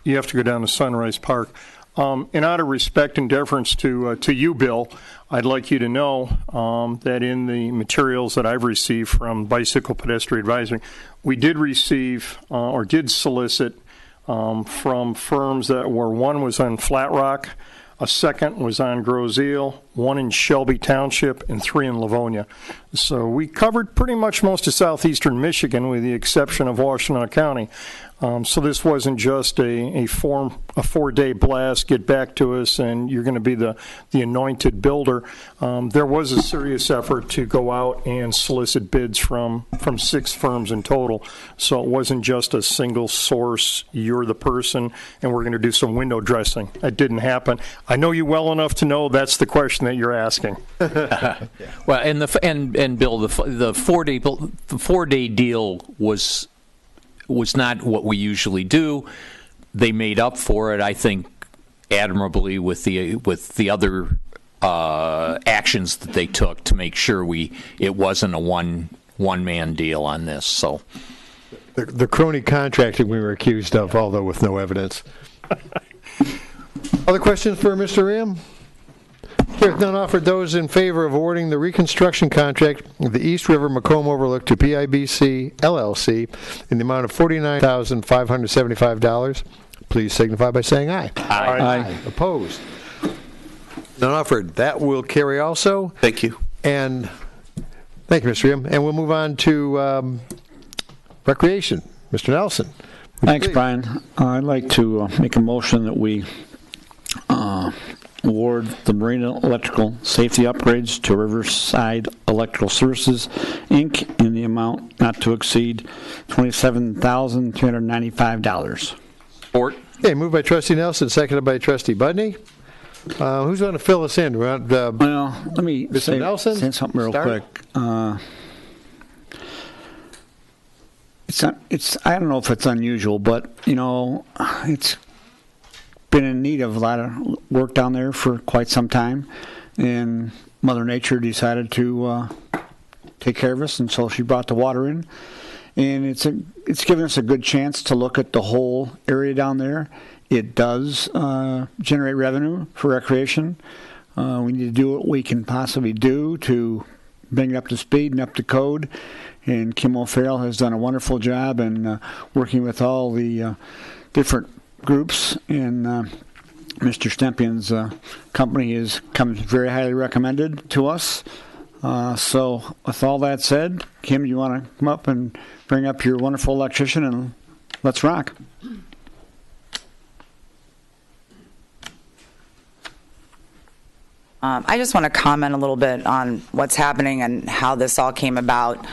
you have to go down to Sunrise Park. And out of respect and deference to you, Bill, I'd like you to know that in the materials that I've received from Bicycle Pedestrian Advisory, we did receive or did solicit from firms that were, one was on Flat Rock, a second was on Grosse Ile, one in Shelby Township, and three in Livonia. So we covered pretty much most of southeastern Michigan with the exception of Washtenaw County. So this wasn't just a 4-day blast, get back to us, and you're going to be the anointed builder. There was a serious effort to go out and solicit bids from 6 firms in total. So it wasn't just a single source, you're the person, and we're going to do some window dressing. That didn't happen. I know you well enough to know that's the question that you're asking. Well, and Bill, the 4-day deal was not what we usually do. They made up for it, I think, admirably with the other actions that they took to make sure it wasn't a one-man deal on this. So The crony contracting we were accused of, although with no evidence. Other questions for Mr. Ram? Hearing none, offered, those in favor of awarding the reconstruction contract of the East River Macomb Overlook to PIBC LLC in the amount of $49,575, please signify by saying aye. Aye. Opposed? None offered. That will carry also. Thank you. And thank you, Mr. Ram. And we'll move on to Recreation. Mr. Nelson. Thanks, Brian. I'd like to make a motion that we award the marine electrical safety upgrades to Riverside Electrical Services, Inc. in the amount not to exceed $27,395. Support. Okay, moved by Trustee Nelson, seconded by Trustee Budney. Who's going to fill us in? Well, let me Mr. Nelson, say something real start. quick. I don't know if it's unusual, but it's been in need of a lot of work down there for quite some time, and Mother Nature decided to take care of us, and so she brought the water in, and it's given us a good chance to look at the whole area down there. It does generate revenue for recreation. We need to do what we can possibly do to bring it up to speed and up to code, and Kim O'Farrell has done a wonderful job in working with all the different groups, and Mr. Stempion's company comes very highly recommended to us. So with all that said, Kim, you want to come up and bring up your wonderful electrician, and let's rock. I just want to comment a little bit on what's happening and how this all came about.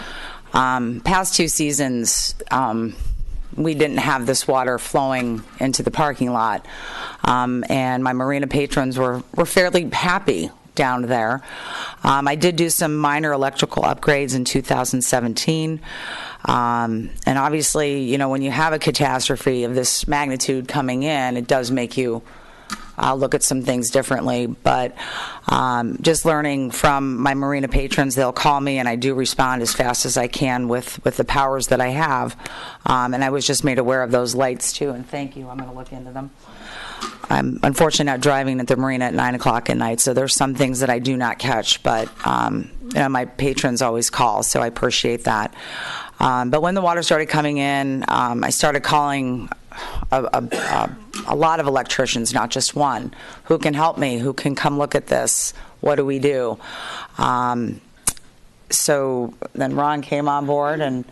Past 2 seasons, we didn't have this water flowing into the parking lot. And my marina patrons were fairly happy down there. I did do some minor electrical upgrades in 2017. And obviously, you know, when you have a catastrophe of this magnitude coming in, it does make you look at some things differently. But just learning from my marina patrons, they'll call me, and I do respond as fast as I can with the powers that I have. And I was just made aware of those lights, too, and thank you. I'm going to look into them. I'm unfortunately not driving at the marina at 9 o'clock at night, so there's some things that I do not catch, but you know, my patrons always call, so I appreciate that. But when the water started coming in, I started calling a lot of electricians, not just one. Who can help me? Who can come look at this? What do we do? So then Ron came on board and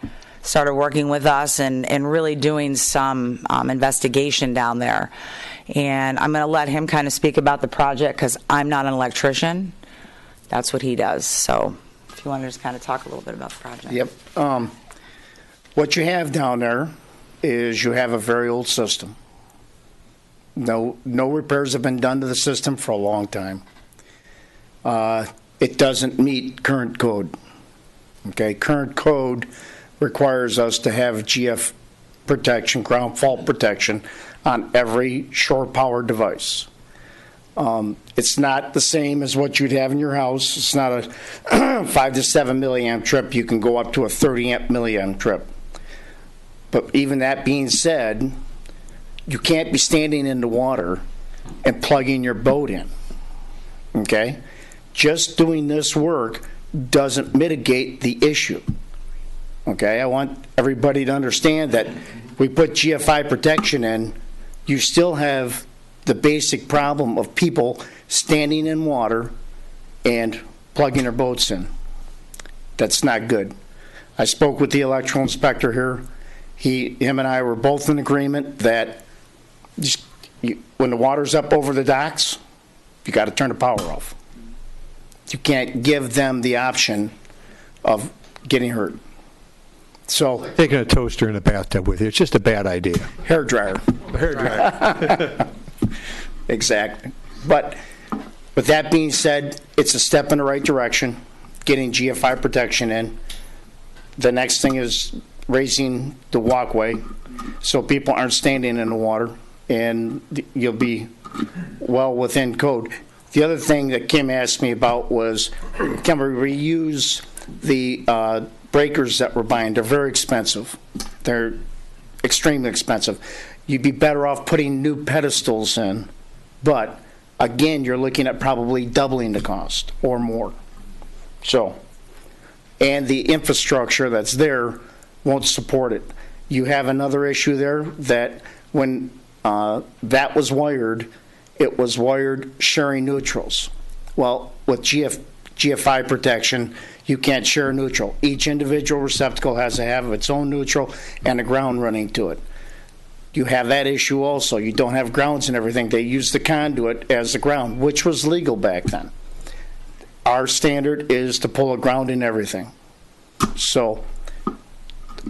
started working with us and really doing some investigation down there. And I'm going to let him kind of speak about the project because I'm not an electrician. That's what he does. So if you want to just kind of talk a little bit about the project. Yep. What you have down there is you have a very old system. No repairs have been done to the system for a long time. It doesn't meet current code. Okay, current code requires us to have GF protection, ground fault protection, on every shore power device. It's not the same as what you'd have in your house. It's not a 5 to 7 milliamp trip. You can go up to a 30 amp milliamp trip. But even that being said, you can't be standing in the water and plugging your boat in. Okay? Just doing this work doesn't mitigate the issue. Okay? I want everybody to understand that we put GFI protection in, you still have the basic problem of people standing in water and plugging their boats in. That's not good. I spoke with the electrical inspector here. Him and I were both in agreement that when the water's up over the docks, you got to turn the power off. You can't give them the option of getting hurt. So Taking a toaster in a bathtub with you, it's just a bad idea. hair dryer. Exactly. But with that being said, it's a step in the right direction, getting GFI protection in. The next thing is raising the walkway so people aren't standing in the water, and you'll be well within code. The other thing that Kim asked me about was, can we reuse the breakers that we're buying? They're very expensive. They're extremely expensive. You'd be better off putting new pedestals in, but again, you're looking at probably doubling the cost or more. So, and the infrastructure that's there won't support it. You have another issue there that when that was wired, it was wired sharing neutrals. Well, with GFI protection, you can't share a neutral. Each individual receptacle has to have its own neutral and a ground running to it. You have that issue also. You don't have grounds and everything. They use the conduit as the ground, which was legal back then. Our standard is to pull a ground in everything. So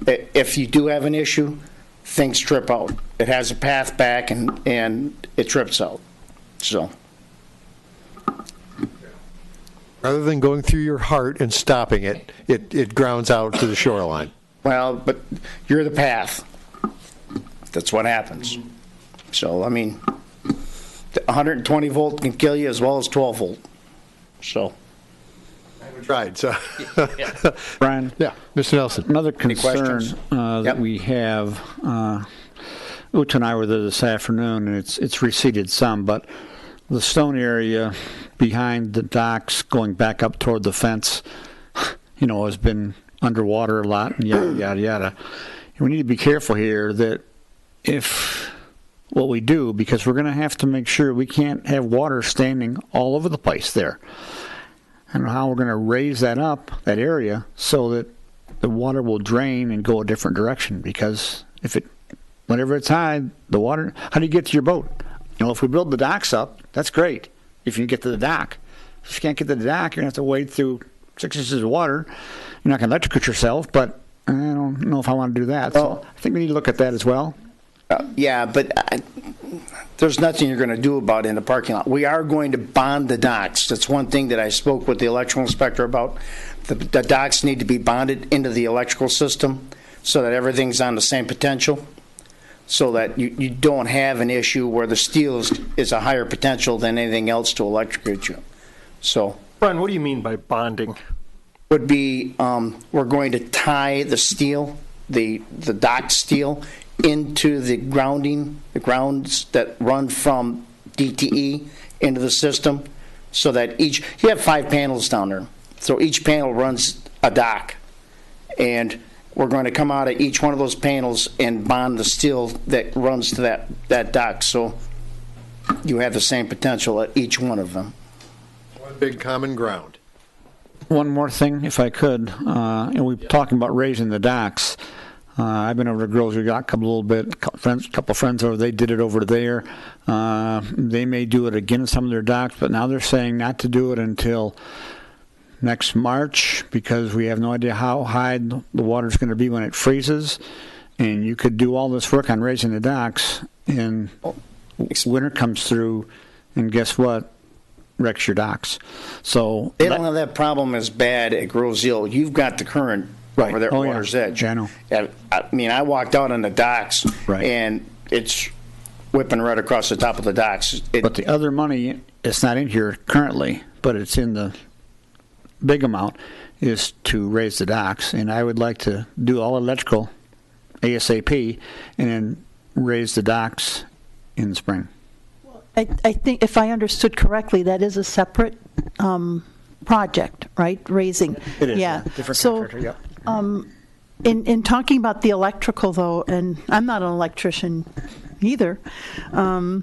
if you do have an issue, things trip out. It has a path back and it trips out. So. Rather than going through your heart and stopping it, it grounds out to the shoreline. Well, but you're the path. That's what happens. So, I mean, 120 volt can kill you as well as 12 volt. So. I haven't tried, so. Brian? Yeah, Mr. Nelson. Another concern questions? that we have, Uta and I were there this afternoon, and it's receded some, but the stone area behind the docks going back up toward the fence, you know, has been underwater a lot, and yada, yada, yada. And we need to be careful here that if what we do, because we're going to have to make sure we can't have water standing all over the place there. And how we're going to raise that up, that area, so that the water will drain and go a different direction. Because whenever it's high, the water, how do you get to your boat? You know, if we build the docks up, that's great. If you can get to the dock. If you can't get to the dock, you're going to have to wade through 6 inches of water. You're not going to electrocute yourself, but I don't know if I want to do that. So I think we need to look at that as well. Yeah, but there's nothing you're going to do about it in the parking lot. We are going to bond the docks. That's one thing that I spoke with the electrical inspector about. The docks need to be bonded into the electrical system so that everything's on the same potential, so that you don't have an issue where the steel is a higher potential than anything else to electrocute you. So, Brian, what do you mean by bonding? would be we're going to tie the steel, the dock steel, into the grounds that run from DTE into the system, so that you have 5 panels down there, so each panel runs a dock, and we're going to come out of each one of those panels and bond the steel that runs to that dock, so you have the same potential at each one of them. One big common ground. One more thing, if I could. And we're talking about raising the docks. I've been over to Grocery Dock a little bit. A couple friends over, they did it over there. They may do it again in some of their docks, but now they're saying not to do it until next March because we have no idea how high the water's going to be when it freezes. And you could do all this work on raising the docks, and winter comes through, and guess what? Wrecks your docks. So they don't have that problem as bad at Grosse Ile. You've got the current over there at Water's Edge. Yeah, I know. I mean, I walked out on the docks, and it's whipping right across the top of the docks. But the other money, it's not in here currently, but it's in the big amount, is to raise the docks. And I would like to do all electrical ASAP and then raise the docks in the spring. I think if I understood correctly, that is a separate project, right? Raising. It is. Yeah. Different so, contractor, yeah. In talking about the electrical, though, and I'm not an electrician either, even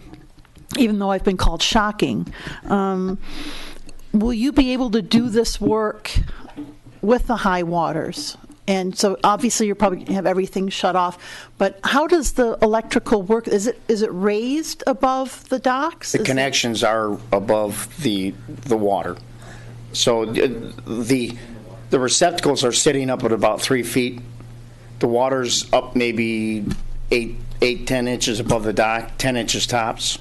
though I've been called shocking, will you be able to do this work with the high waters? And so obviously you're probably going to have everything shut off, but how does the electrical work? Is it raised above the docks? The connections are above the water. So the receptacles are sitting up at about 3 feet. The water's up maybe 10 inches above the dock, 10 inches tops.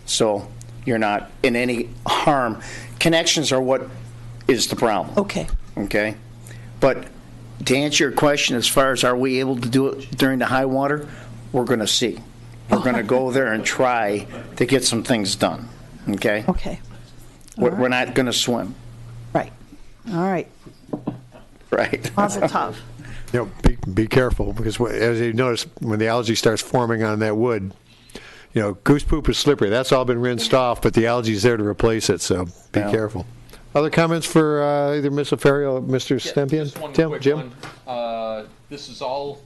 So you're not in any harm. Connections are what is the problem. Okay. Okay? But to answer your question, as far as are we able to do it during the high water, we're going to see. We're going to go there and try to get some things done. Okay? Okay. We're not going to swim. Right. All right. Right. Mazel tov. You know, be careful, because as you notice, when the algae starts forming on that wood, you know, goose poop is slippery. That's all been rinsed off, but the algae is there to replace it, so be careful. Other comments for either Ms. Ferry or Mr. Stempian? Just one Tim, quick Jim? one. This is all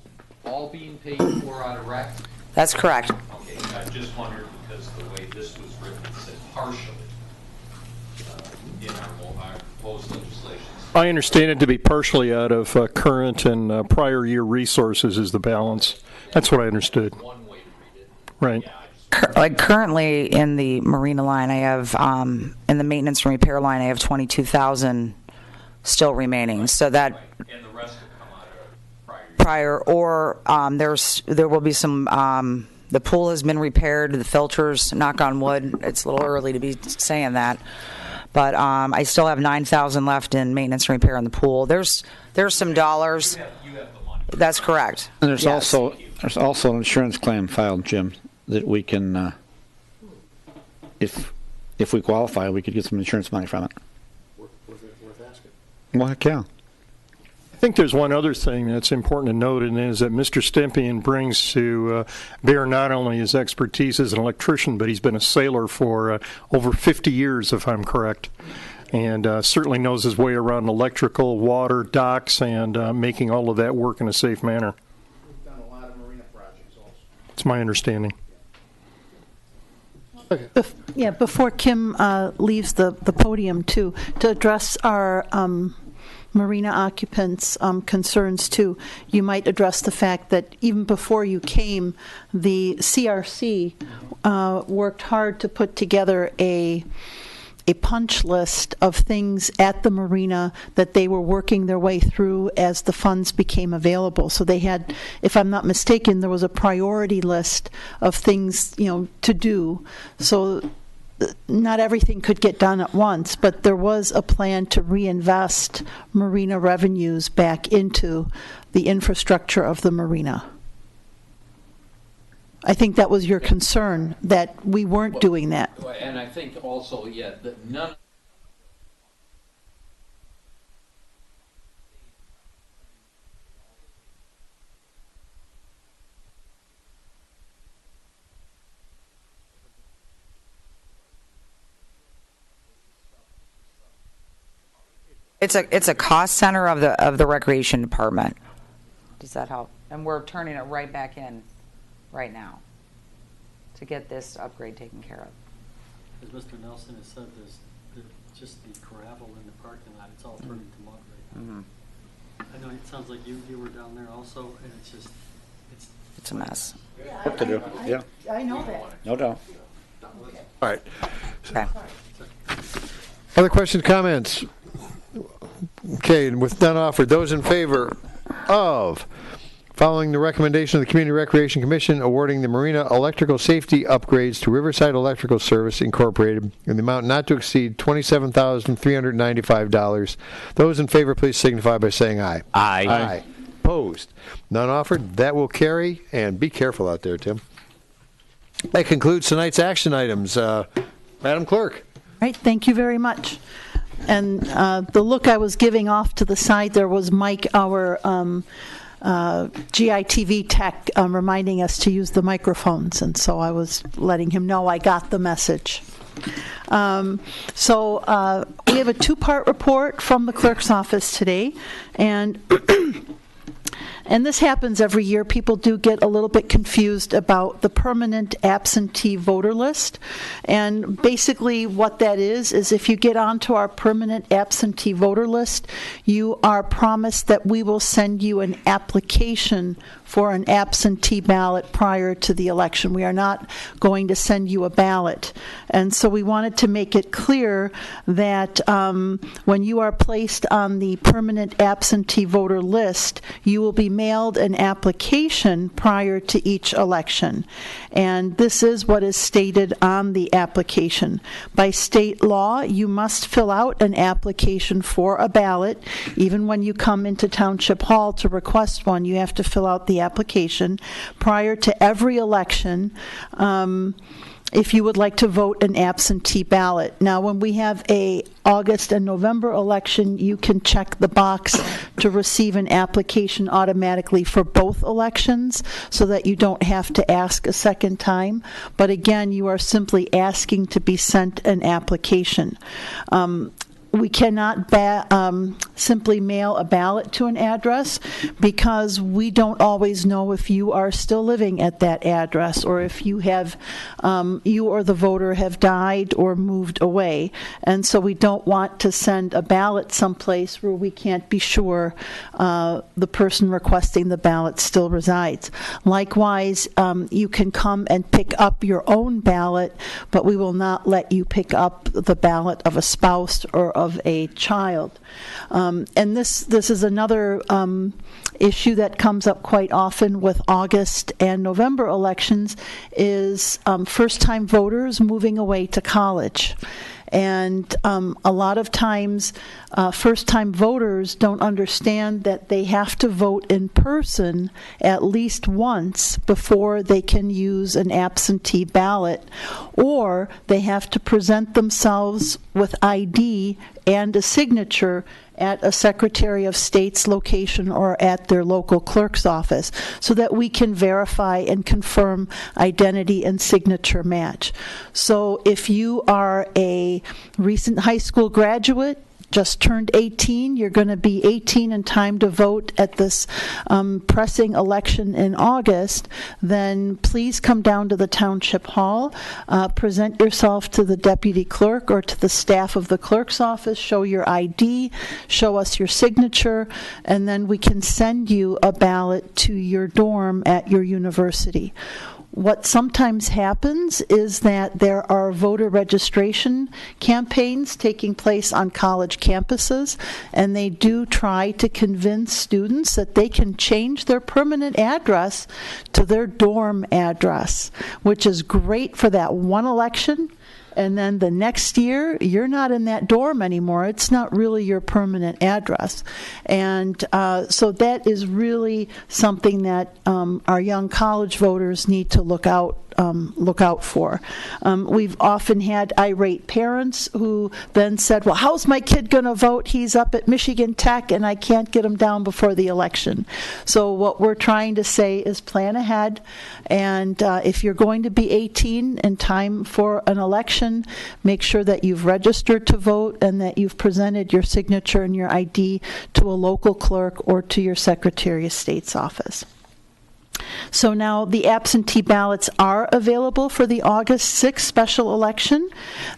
being paid for out of rec? That's correct. Okay, I just wondered because the way this was written, it said partially in our proposed legislation. I understand it to be partially out of current and prior year resources is the balance. That's what I understood. One way to read it. Right. Like currently in the marina line, I have in the maintenance and repair line, I have 22,000 still remaining. So that And the rest will come out of prior year. or there will be some. The pool has been repaired. The filters, knock on wood. It's a little early to be saying that, but I still have 9,000 left in maintenance and repair on the pool. There's some dollars. You have the money. That's correct. And there's Yes. also an insurance claim filed, Jim, that we can, if we qualify, we could get some insurance money from it. Worth asking. Well, heck yeah. I think there's one other thing that's important to note, and is that Mr. Stempian brings to bear not only his expertise as an electrician, but he's been a sailor for over 50 years, if I'm correct, and certainly knows his way around electrical, water, docks, and making all of that work in a safe manner. We've done a lot of marina projects also. It's my understanding. Before Kim leaves the podium, too, to address our marina occupants' concerns, too, you might address the fact that even before you came, the CRC worked hard to put together a a punch list of things at the marina that they were working their way through as the funds became available. So they had, if I'm not mistaken, there was a priority list of things, to do. So not everything could get done at once, but there was a plan to reinvest marina revenues back into the infrastructure of the marina. I think that was your concern, that we weren't doing that. And I think also, that none. It's a cost center of the recreation department. Does that help? And we're turning it right back in right now to get this upgrade taken care of. As Mr. Nelson has said, there's just the gravel in the parking lot. It's all turned into mud right now. I know it sounds like you were down there also, and it's a mess. What to do? Yeah. I know that. No doubt. All right. Okay. Other questions, comments? Okay, and with none offered, those in favor of following the recommendation of the Community Recreation Commission awarding the marina electrical safety upgrades to Riverside Electrical Service Incorporated in the amount not to exceed $27,395. Those in favor, please signify by saying aye. Aye. Aye. Opposed? None offered. That will carry, and be careful out there, Tim. That concludes tonight's action items. Madam Clerk. Right, thank you very much. And the look I was giving off to the side there was Mike, our GITV tech, reminding us to use the microphones, and so I was letting him know I got the message. So we have a two-part report from the clerk's office today, and and this happens every year. People do get a little bit confused about the permanent absentee voter list. And basically what that is if you get onto our permanent absentee voter list, you are promised that we will send you an application for an absentee ballot prior to the election. We are not going to send you a ballot. And so we wanted to make it clear that when you are placed on the permanent absentee voter list, you will be mailed an application prior to each election. And this is what is stated on the application. By state law, you must fill out an application for a ballot. Even when you come into Township Hall to request one, you have to fill out the application prior to every election if you would like to vote an absentee ballot. Now, when we have a August and November election, you can check the box to receive an application automatically for both elections so that you don't have to ask a second time. But again, you are simply asking to be sent an application. We cannot simply mail a ballot to an address because we don't always know if you are still living at that address or if you have, you or the voter have died or moved away. And so we don't want to send a ballot someplace where we can't be sure the person requesting the ballot still resides. Likewise, you can come and pick up your own ballot, but we will not let you pick up the ballot of a spouse or of a child. And this is another issue that comes up quite often with August and November elections is first-time voters moving away to college. And a lot of times, first-time voters don't understand that they have to vote in person at least once before they can use an absentee ballot, or they have to present themselves with ID and a signature at a Secretary of State's location or at their local clerk's office so that we can verify and confirm identity and signature match. So if you are a recent high school graduate, just turned 18, you're going to be 18 in time to vote at this pressing election in August, then please come down to the Township Hall, present yourself to the deputy clerk or to the staff of the clerk's office, show your ID, show us your signature, and then we can send you a ballot to your dorm at your university. what sometimes happens is that there are voter registration campaigns taking place on college campuses, and they do try to convince students that they can change their permanent address to their dorm address, which is great for that one election. And then the next year, you're not in that dorm anymore. It's not really your permanent address. And so that is really something that our young college voters need to look out for. We've often had irate parents who then said, well, how's my kid going to vote? He's up at Michigan Tech and I can't get him down before the election. So what we're trying to say is plan ahead, and if you're going to be 18 in time for an election, make sure that you've registered to vote and that you've presented your signature and your ID to a local clerk or to your Secretary of State's office. So now the absentee ballots are available for the August 6th special election.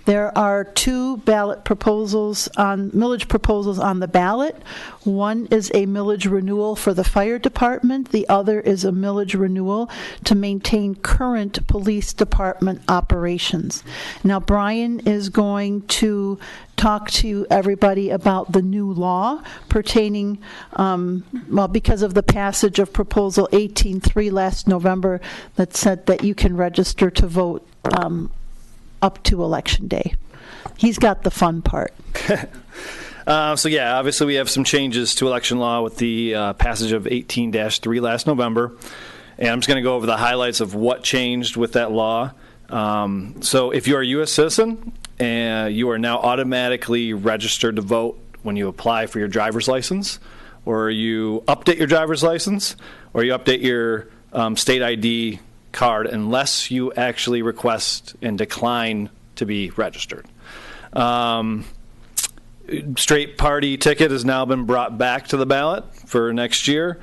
There are 2 millage proposals on the ballot. One is a millage renewal for the fire department. The other is a millage renewal to maintain current police department operations. Now, Brian is going to talk to everybody about the new law pertaining, because of the passage of Proposal 18.3 last November that said that you can register to vote up to Election Day. He's got the fun part. So yeah, obviously we have some changes to election law with the passage of 18-3 last November. And I'm just going to go over the highlights of what changed with that law. So if you're a U.S. citizen, you are now automatically registered to vote when you apply for your driver's license, or you update your driver's license, or you update your state ID card, unless you actually request and decline to be registered. Straight party ticket has now been brought back to the ballot for next year.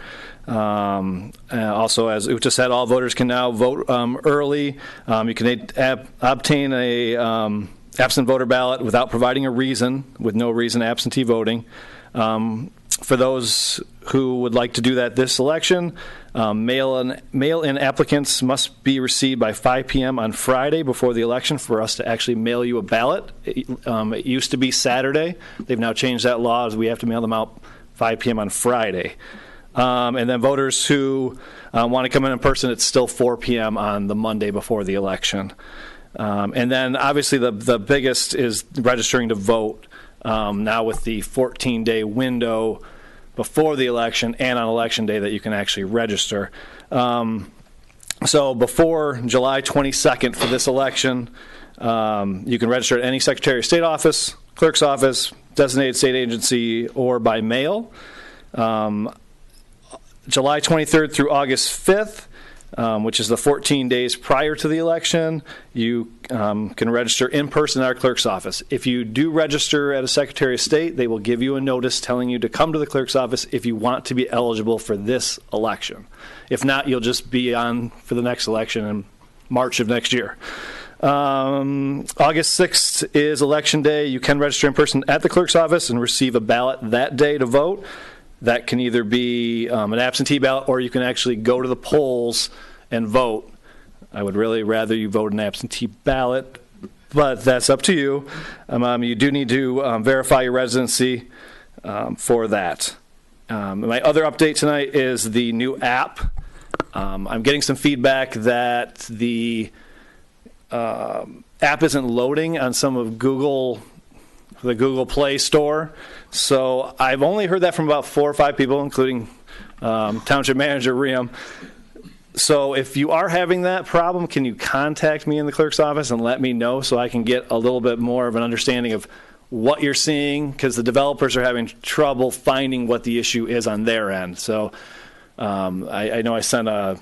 Also, as Uta said, all voters can now vote early. You can obtain a absent voter ballot without providing a reason, with no reason absentee voting. For those who would like to do that this election, mail-in applicants must be received by 5 p.m. on Friday before the election for us to actually mail you a ballot. It used to be Saturday. They've now changed that law, as we have to mail them out 5 p.m. on Friday. And then voters who want to come in person, it's still 4 p.m. on the Monday before the election. And then obviously the biggest is registering to vote now with the 14-day window before the election and on election day that you can actually register. So before July 22nd for this election, you can register at any Secretary of State office, clerk's office, designated state agency, or by mail. July 23rd through August 5th, which is the 14 days prior to the election, you can register in person at our clerk's office. If you do register at a Secretary of State, they will give you a notice telling you to come to the clerk's office if you want to be eligible for this election. If not, you'll just be on for the next election in March of next year. August 6th is Election Day. You can register in person at the clerk's office and receive a ballot that day to vote. That can either be an absentee ballot, or you can actually go to the polls and vote. I would really rather you vote an absentee ballot, but that's up to you. You do need to verify your residency for that. My other update tonight is the new app. I'm getting some feedback that the app isn't loading on some of the Google Play Store. So I've only heard that from about 4 or 5 people, including Township Manager Riem. So if you are having that problem, can you contact me in the clerk's office and let me know so I can get a little bit more of an understanding of what you're seeing, because the developers are having trouble finding what the issue is on their end. So I know I sent a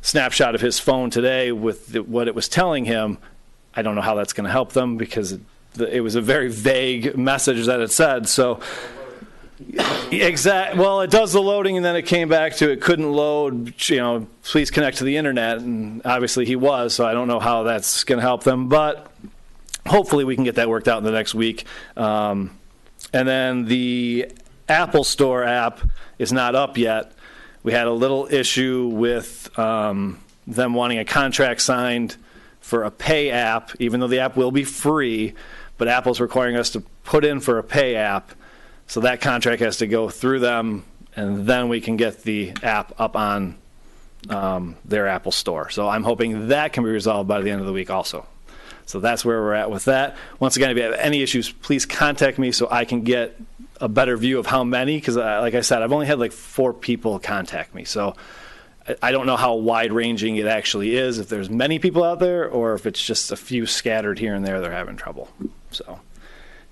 snapshot of his phone today with what it was telling him. I don't know how that's going to help them, because it was a very vague message that it said. So, well, it does the loading, and then it came back to it couldn't load. Please connect to the internet, and obviously he was. So I don't know how that's going to help them, but hopefully we can get that worked out in the next week. And then the Apple Store app is not up yet. We had a little issue with them wanting a contract signed for a pay app, even though the app will be free, but Apple's requiring us to put in for a pay app, so that contract has to go through them, and then we can get the app up on their Apple store. So I'm hoping that can be resolved by the end of the week also. So that's where we're at with that. Once again, if you have any issues, please contact me so I can get a better view of how many, because like I said, I've only had like 4 people contact me. So I don't know how wide-ranging it actually is, if there's many people out there or if it's just a few scattered here and there they're having trouble. So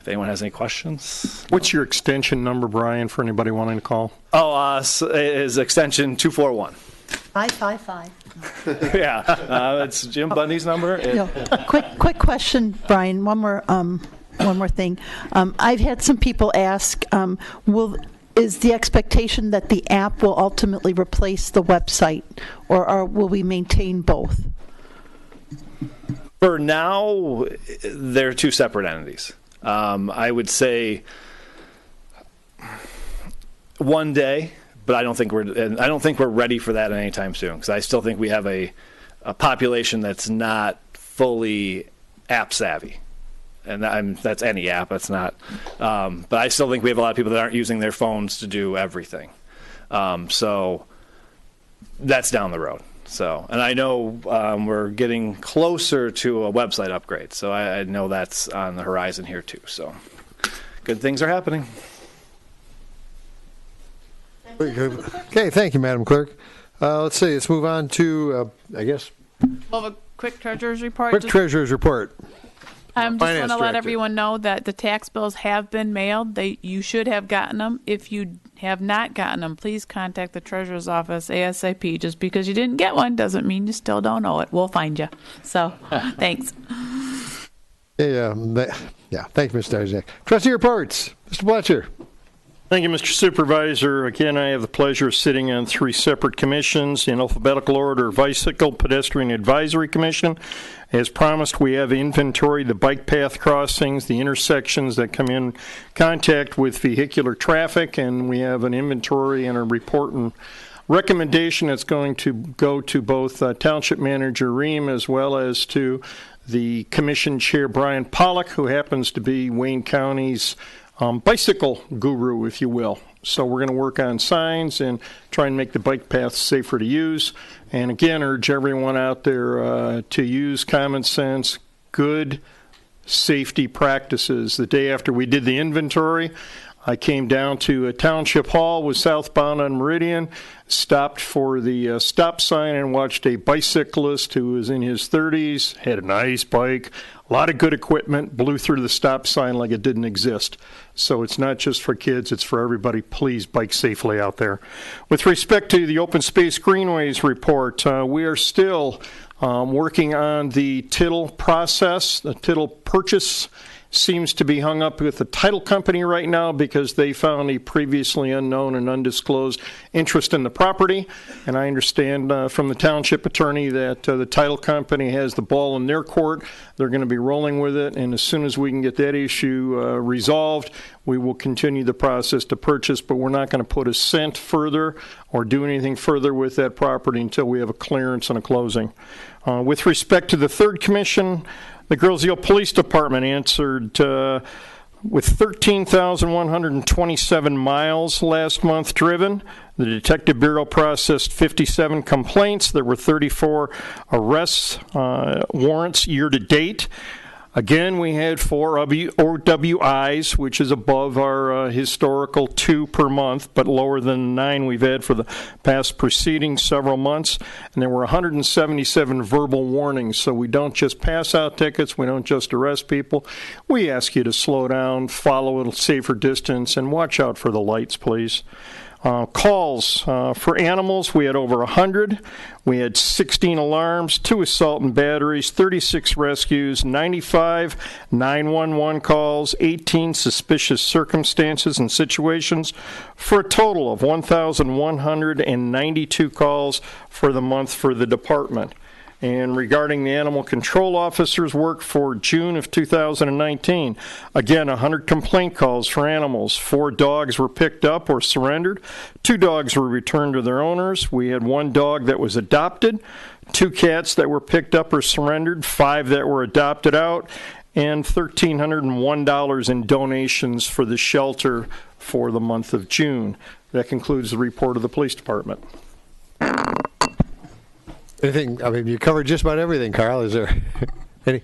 if anyone has any questions. What's your extension number, Brian, for anybody wanting to call? So it is extension 241. 555. Yeah, it's Jim Bundy's number. Quick question, Brian. One more thing. I've had some people ask, is the expectation that the app will ultimately replace the website, or will we maintain both? For now, they're 2 separate entities. I would say one day, but I don't think we're ready for that anytime soon, because I still think we have a population that's not fully app savvy. And that's any app. That's not. But I still think we have a lot of people that aren't using their phones to do everything. So that's down the road. So, and I know we're getting closer to a website upgrade. So I know that's on the horizon here too. So good things are happening. Okay, thank you, Madam Clerk. Let's move on to, I guess, Well, a quick treasurer's report. quick treasurer's report. Just want Finance to let Director. everyone know that the tax bills have been mailed. You should have gotten them. If you have not gotten them, please contact the treasurer's office ASAP. Just because you didn't get one doesn't mean you still don't owe it. We'll find you. So, thanks. Yeah, thank you, Mr. Isaac. Trustee reports. Mr. Bletcher. Thank you, Mr. Supervisor. Again, I have the pleasure of sitting on 3 separate commissions in alphabetical order: Bicycle Pedestrian Advisory Commission. As promised, we have inventory the bike path crossings, the intersections that come in contact with vehicular traffic, and we have an inventory and a report and recommendation that's going to go to both Township Manager Ream as well as to the Commission Chair Brian Pollock, who happens to be Wayne County's bicycle guru, if you will. So we're going to work on signs and try and make the bike paths safer to use. And again, urge everyone out there to use common sense, good safety practices. The day after we did the inventory, I came down to Township Hall, was southbound on Meridian, stopped for the stop sign and watched a bicyclist who was in his 30s, had a nice bike, a lot of good equipment, blew through the stop sign like it didn't exist. So it's not just for kids, it's for everybody. Please bike safely out there. With respect to the Open Space Greenways report, we are still working on the tittle process. The tittle purchase seems to be hung up with the title company right now because they found a previously unknown and undisclosed interest in the property. And I understand from the township attorney that the title company has the ball in their court. They're going to be rolling with it. And as soon as we can get that issue resolved, we will continue the process to purchase. But we're not going to put a cent further or do anything further with that property until we have a clearance and a closing. With respect to the third commission, the Girlsville Police Department answered with 13,127 miles last month driven. The Detective Bureau processed 57 complaints. There were 34 arrests, warrants year to date. Again, we had 4 OWIs, which is above our historical 2 per month, but lower than 9 we've had for the past preceding several months. And there were 177 verbal warnings. So we don't just pass out tickets. We don't just arrest people. We ask you to slow down, follow a safer distance, and watch out for the lights, please. Calls for animals, we had over 100. We had 16 alarms, 2 assault and batteries, 36 rescues, 95 911 calls, 18 suspicious circumstances and situations, for a total of 1,192 calls for the month for the department. And regarding the animal control officer's work for June of 2019, again, 100 complaint calls for animals. 4 dogs were picked up or surrendered. 2 dogs were returned to their owners. We had 1 dog that was adopted, 2 cats that were picked up or surrendered, 5 that were adopted out, and $1,301 in donations for the shelter for the month of June. That concludes the report of the police department. Anything? I mean, you covered just about everything, Carl. Is there any?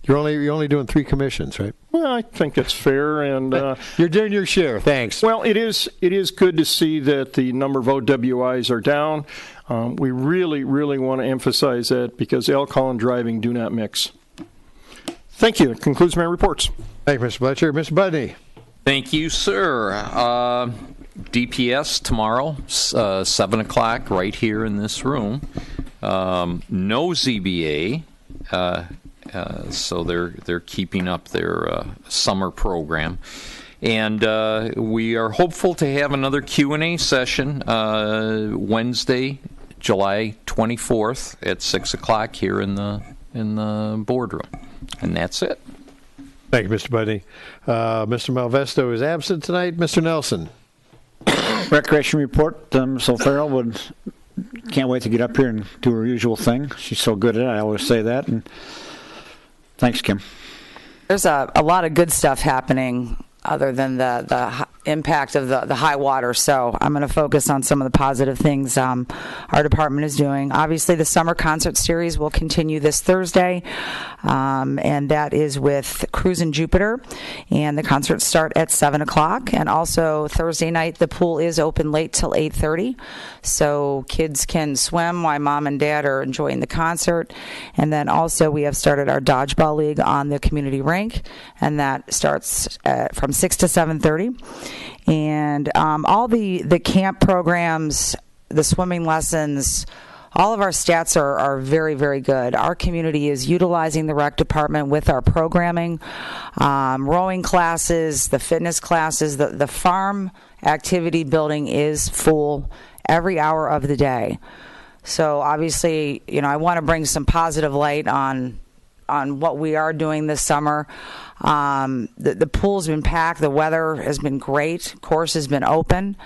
You're only doing 3 commissions, right? Well, I think it's fair, and you're doing your share. Thanks. Well, it is good to see that the number of OWIs are down. We really want to emphasize that because alcohol and driving do not mix. Thank you. That concludes my reports. Thank you, Mr. Fletcher. Mr. Budney. Thank you, sir. DPS tomorrow, 7 o'clock, right here in this room. No ZBA, so they're keeping up their summer program. And we are hopeful to have another Q&A session Wednesday, July 24th at 6 o'clock here in the boardroom. And that's it. Thank you, Mr. Budney. Mr. Malvesto is absent tonight. Mr. Nelson. Recreation report. Ms. O'Farrell can't wait to get up here and do her usual thing. She's so good at it. I always say that. And thanks, Kim. There's a lot of good stuff happening other than the impact of the high water. So I'm going to focus on some of the positive things our department is doing. Obviously, the summer concert series will continue this Thursday, and that is with Cruisin' Jupiter, and the concerts start at 7 o'clock. And also Thursday night, the pool is open late till 8:30, so kids can swim while mom and dad are enjoying the concert. And then also we have started our dodgeball league on the community rink, and that starts from 6 to 7:30. And all the camp programs, the swimming lessons, all of our stats are very, very good. Our community is utilizing the rec department with our programming, rowing classes, the fitness classes. The farm activity building is full every hour of the day. So obviously, I want to bring some positive light on what we are doing this summer. The pool's been packed. The weather has been great. Course has been open,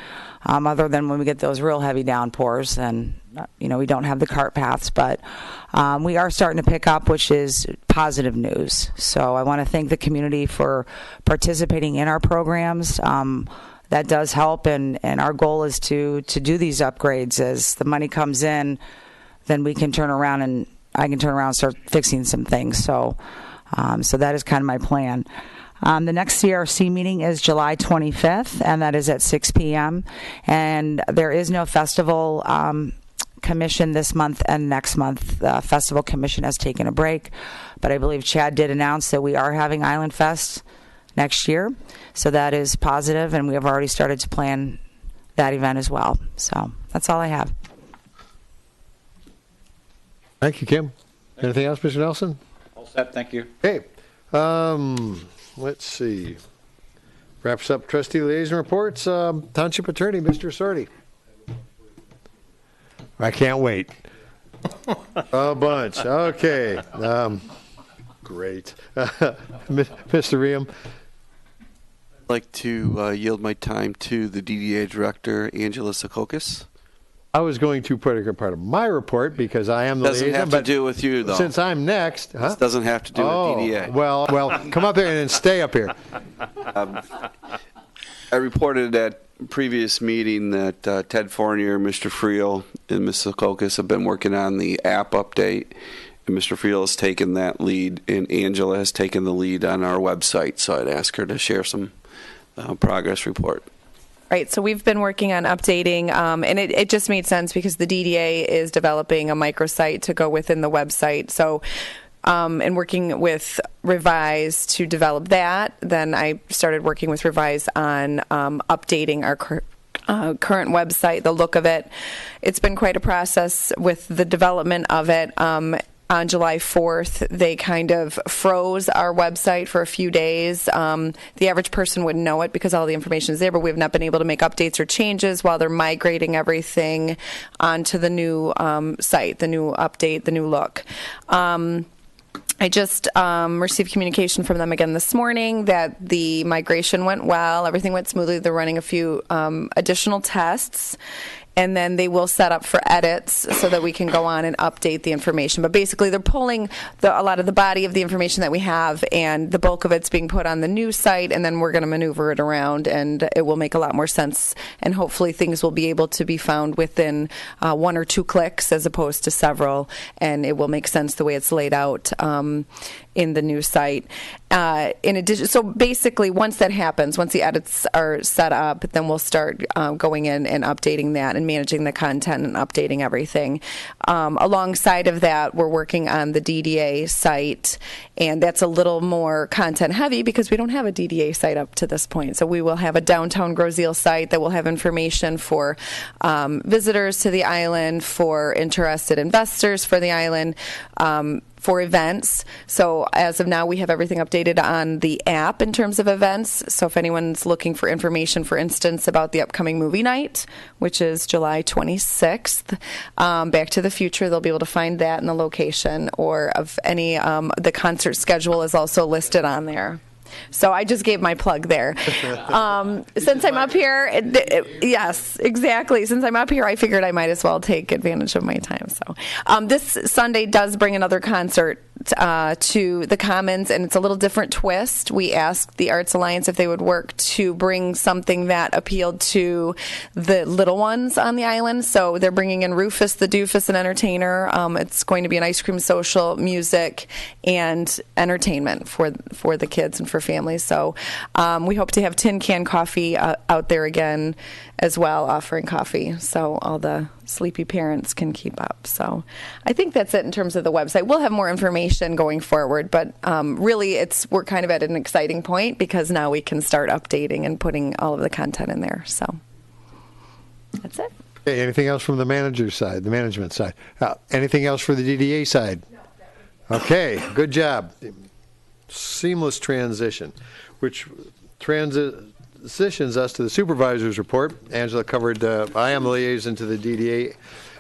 other than when we get those real heavy downpours. And we don't have the cart paths, but we are starting to pick up, which is positive news. So I want to thank the community for participating in our programs. That does help, and our goal is to do these upgrades. As the money comes in, then we can turn around and I can turn around and start fixing some things. So that is kind of my plan. The next CRC meeting is July 25th, and that is at 6 p.m. And there is no festival commission this month and next month. The festival commission has taken a break, but I believe Chad did announce that we are having Island Fest next year. So that is positive, and we have already started to plan that event as well. So that's all I have. Thank you, Kim. Anything else, Mr. Nelson? All set, thank you. Okay. Let's see. Wraps up trustee liaison reports. Township attorney, Mr. Sorty. I can't wait. A bunch. Okay. Great. Mr. Riem. I'd like to yield my time to the DDA director, Angela Secokis. I was going to put a part of my report because I am the liaison. Doesn't have to do with you, though. Since I'm next. This doesn't have to do with DDA. Well, come up here and stay up here. I reported at previous meeting that Ted Fournier, Mr. Friel, and Ms. Secokis have been working on the app update. And Mr. Friel has taken that lead, and Angela has taken the lead on our website. So I'd ask her to share some progress report. Right, so we've been working on updating, and it just made sense because the DDA is developing a microsite to go within the website. So, and working with Revise to develop that, then I started working with Revise on updating our current website, the look of it. It's been quite a process with the development of it. on July 4th, they kind of froze our website for a few days. The average person wouldn't know it because all the information is there, but we've not been able to make updates or changes while they're migrating everything onto the new site, the new update, the new look. I just received communication from them again this morning that the migration went well, everything went smoothly. They're running a few additional tests, and then they will set up for edits so that we can go on and update the information. But basically, they're pulling a lot of the body of the information that we have, and the bulk of it's being put on the new site, and then we're going to maneuver it around, and it will make a lot more sense. And hopefully, things will be able to be found within 1 or 2 clicks as opposed to several, and it will make sense the way it's laid out in the new site. In addition, so basically, once that happens, once the edits are set up, then we'll start going in and updating that and managing the content and updating everything. Alongside of that, we're working on the DDA site, and that's a little more content heavy because we don't have a DDA site up to this point. So we will have a downtown Groseal site that will have information for visitors to the island, for interested investors for the island, for events. So as of now, we have everything updated on the app in terms of events. So if anyone's looking for information, for instance, about the upcoming movie night, which is July 26th, Back to the Future, they'll be able to find that in the location, or of any, the concert schedule is also listed on there. So I just gave my plug there. Since I'm up here, yes, exactly. Since I'm up here, I figured I might as well take advantage of my time. So this Sunday does bring another concert to the Commons, and it's a little different twist. We asked the Arts Alliance if they would work to bring something that appealed to the little ones on the island. So they're bringing in Rufus the Doofus, an entertainer. It's going to be an ice cream social, music, and entertainment for the kids and for families. So we hope to have Tin Can Coffee out there again as well, offering coffee, so all the sleepy parents can keep up. So I think that's it in terms of the website. We'll have more information going forward, but really we're kind of at an exciting point because now we can start updating and putting all of the content in there. So that's it. Okay, anything else from the manager's side, the management side? Anything else for the DDA side? Okay, good job. Seamless transition, which transitions us to the supervisor's report. Angela covered, I am the liaison to the DDA.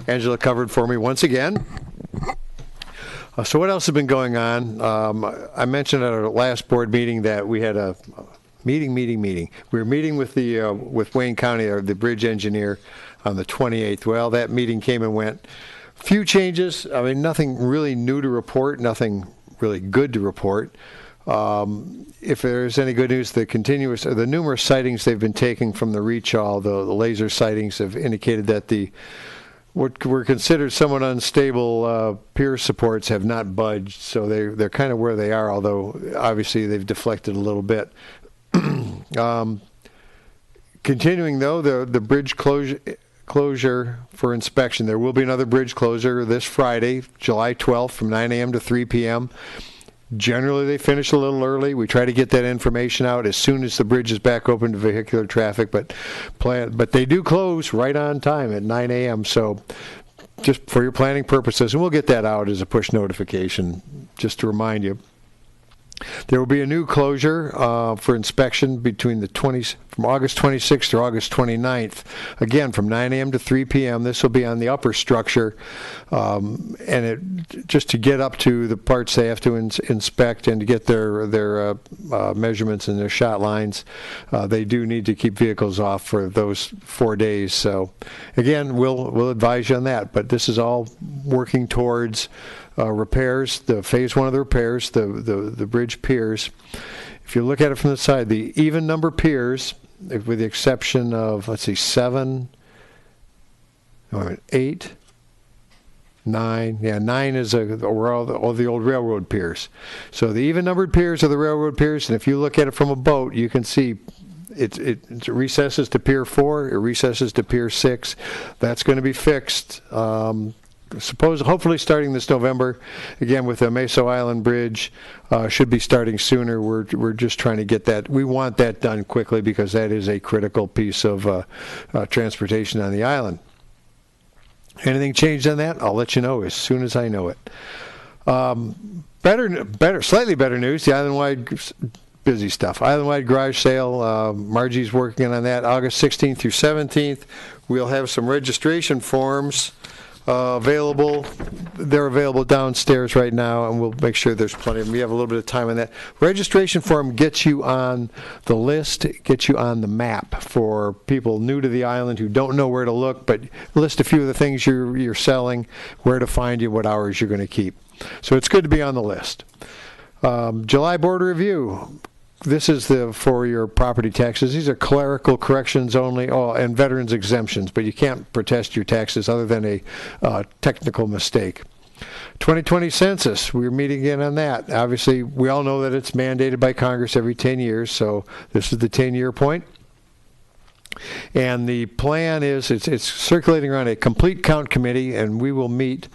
Angela covered for me once again. So what else has been going on? I mentioned at our last board meeting that we had a meeting. We were meeting with with Wayne County, the bridge engineer, on the 28th. Well, that meeting came and went. Few changes. I mean, nothing really new to report, nothing really good to report. If there's any good news, the numerous sightings they've been taking from the reach all, the laser sightings have indicated that what were considered somewhat unstable pier supports have not budged, so they're kind of where they are, although obviously they've deflected a little bit. Continuing though, the bridge closure for inspection. There will be another bridge closure this Friday, July 12th, from 9 a.m. to 3 p.m. Generally, they finish a little early. We try to get that information out as soon as the bridge is back open to vehicular traffic, but they do close right on time at 9 a.m., so just for your planning purposes, and we'll get that out as a push notification, just to remind you. There will be a new closure for inspection from August 26th to August 29th, again from 9 a.m. to 3 p.m. This will be on the upper structure, and just to get up to the parts they have to inspect and to get their measurements and their shot lines. They do need to keep vehicles off for those 4 days. So, again, we'll advise you on that. But this is all working towards repairs, the phase 1 of the repairs, the bridge piers. If you look at it from the side, the even number piers, with the exception of, 8, 9. Yeah, 9 is all the old railroad piers. So the even numbered piers are the railroad piers, and if you look at it from a boat, you can see it recesses to Pier 4, it recesses to Pier 6. That's going to be fixed. Hopefully starting this November, again with the Meso Island Bridge, should be starting sooner. We're just trying to get that. We want that done quickly because that is a critical piece of transportation on the island. Anything changed on that? I'll let you know as soon as I know it. Slightly better news, the island-wide busy stuff. Island-wide garage sale, Margie's working on that, August 16th through 17th. We'll have some registration forms available. They're available downstairs right now, and we'll make sure there's plenty of them. We have a little bit of time on that. Registration form gets you on the list, gets you on the map for people new to the island who don't know where to look, but list a few of the things you're selling, where to find you, what hours you're going to keep. So it's good to be on the list. July board review. This is for your property taxes. These are clerical corrections only, and veterans exemptions, but you can't protest your taxes other than a technical mistake. 2020 census, we're meeting again on that. Obviously, we all know that it's mandated by Congress every 10 years, so this is the 10-year point. And the plan is, it's circulating around a complete count committee, and we will meet.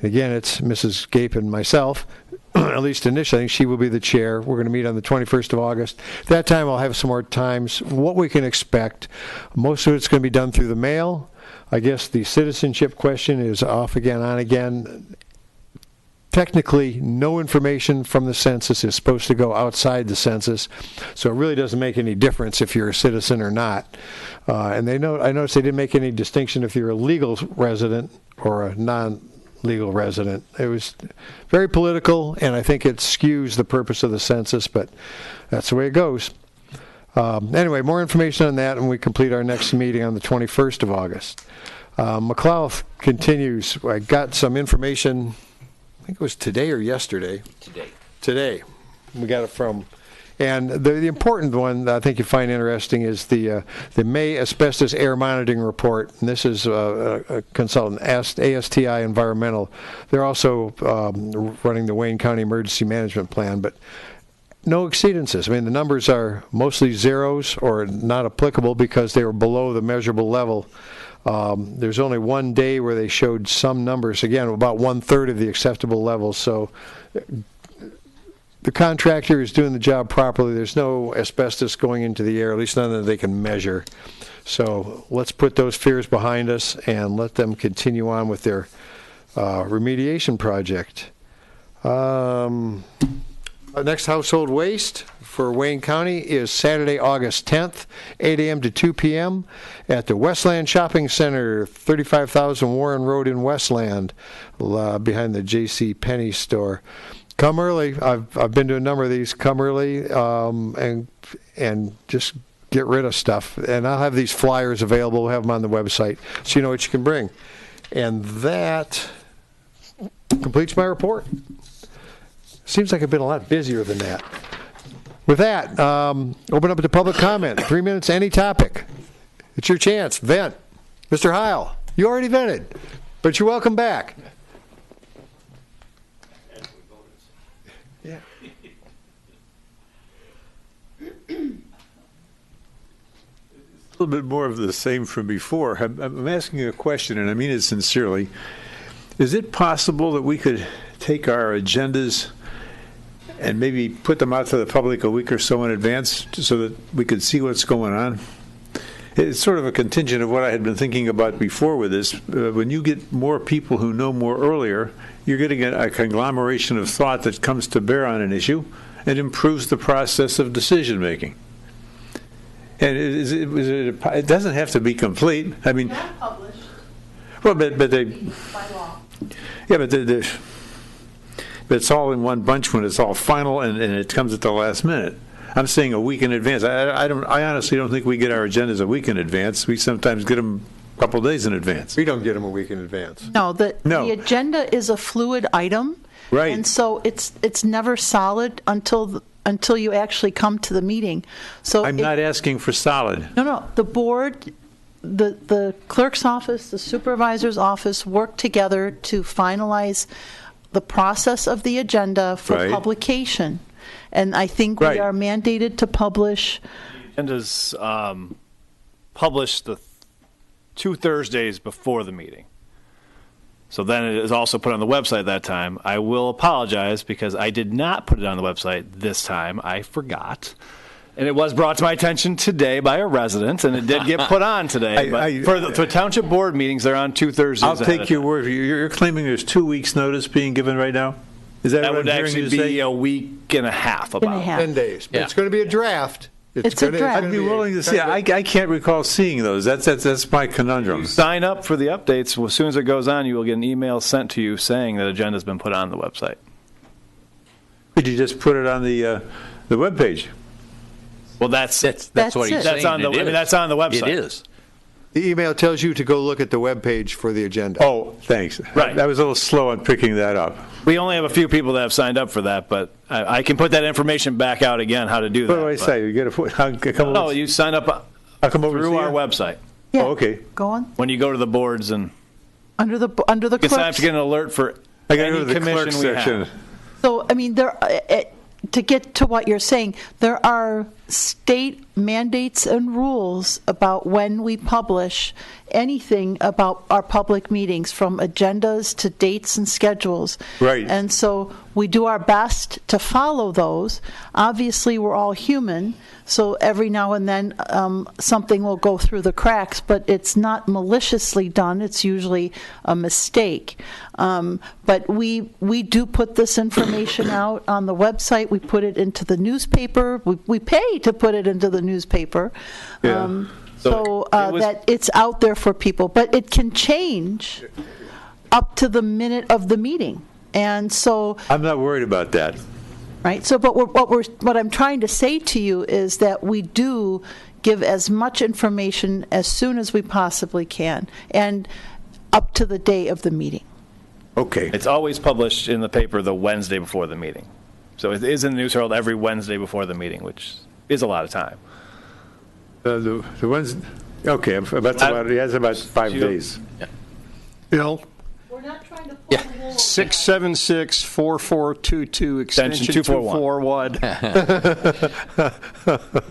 Again, it's Mrs. Gape and myself. At least initially, I think she will be the chair. We're going to meet on the 21st of August. At that time, I'll have some more times, what we can expect. Most of it's going to be done through the mail. I guess the citizenship question is off again, on again. Technically, no information from the census is supposed to go outside the census, so it really doesn't make any difference if you're a citizen or not. And I noticed they didn't make any distinction if you're a legal resident or a non-legal resident. It was very political, and I think it skews the purpose of the census, but that's the way it goes. Anyway, more information on that when we complete our next meeting on the 21st of August. McLeod continues. I got some information, I think it was today or yesterday. Today. We got it from, and the important one that I think you find interesting is the May asbestos air monitoring report. And this is a consultant, ASTI Environmental. They're also running the Wayne County Emergency Management Plan, but no exceedances. I mean, the numbers are mostly zeros or not applicable because they were below the measurable level. There's only one day where they showed some numbers, again, about 1/3 of the acceptable levels. So the contractor is doing the job properly. There's no asbestos going into the air, at least none that they can measure. So let's put those fears behind us and let them continue on with their remediation project. Next household waste for Wayne County is Saturday, August 10th, 8 a.m. to 2 p.m. at the Westland Shopping Center, 35,000 Warren Road in Westland, behind the J.C. Penney store. Come early. I've been to a number of these. Come early and just get rid of stuff. And I'll have these flyers available. We'll have them on the website so you know what you can bring. And that completes my report. Seems like I've been a lot busier than that. With that, open up to public comment. 3 minutes, any topic. It's your chance. Vent. Mr. Heil, you already vented, but you're welcome back. Yeah. A little bit more of the same from before. I'm asking you a question, and I mean it sincerely. Is it possible that we could take our agendas and maybe put them out to the public a week or so in advance so that we could see what's going on? It's sort of a contingent of what I had been thinking about before with this. When you get more people who know more earlier, you're getting a conglomeration of thought that comes to bear on an issue and improves the process of decision making. And it doesn't have to be complete. I mean, Published. Well, but they, by law. Yeah, but it's all in one bunch when it's all final and it comes at the last minute. I'm saying a week in advance. I honestly don't think we get our agendas a week in advance. We sometimes get them a couple of days in advance. We don't get them a week in advance. No, the agenda is a fluid item. Right. And so it's never solid until you actually come to the meeting. So I'm not asking for solid. No. The board, the clerk's office, the supervisor's office work together to finalize the process of the agenda for publication. And I think we are mandated to publish. The agenda's published the 2 Thursdays before the meeting. So then it is also put on the website at that time. I will apologize because I did not put it on the website this time. I forgot. And it was brought to my attention today by a resident, and it did get put on today. For the township board meetings, they're on 2 Thursdays. I'll take your word. You're claiming there's 2 weeks' notice being given right now? Is that That what would I'm hearing actually you be say? a week and a half In a about. half. 10 days. But Yeah. it's going to be a draft. It's a draft. I'd be willing to see. I can't recall seeing those. That's my conundrum. Sign up for the updates. Well, as soon as it goes on, you will get an email sent to you saying that agenda's been put on the website. Could you just put it on the webpage? Well, that's That's what he's it. saying. That's on the. It I mean, is. that's on the website. It is. The email tells you to go look at the webpage for the agenda. Oh, thanks. Right. I was a little slow on picking that up. We only have a few people that have signed up for that, but I can put that information back out again. How to do that? What do I but- say? You got to put. I'll come No, over. you sign up I'll come over through to see our you? website Yeah. Oh, okay. Go on. when you go to the boards, and Under the you can sign up clerks. to get an alert for I got to any go to the clerk commission we section. have. So, I mean, to get to what you're saying, there are state mandates and rules about when we publish anything about our public meetings, from agendas to dates and schedules. Right. And so we do our best to follow those. Obviously, we're all human, so every now and then something will go through the cracks, but it's not maliciously done. It's usually a mistake. But we do put this information out on the website. We put it into the newspaper. We pay to put it into the newspaper. Yeah. So it was- that it's out there for people. But it can change up to the minute of the meeting. And so I'm not worried about that. right? So, but what I'm trying to say to you is that we do give as much information as soon as we possibly can, and up to the day of the meeting. Okay. It's always published in the paper the Wednesday before the meeting. So it is in the News Herald every Wednesday before the meeting, which is a lot of time. The ones. Okay, that's about. He has about 5 days. Bill? We're not trying to 676-4422, extension 241. 241.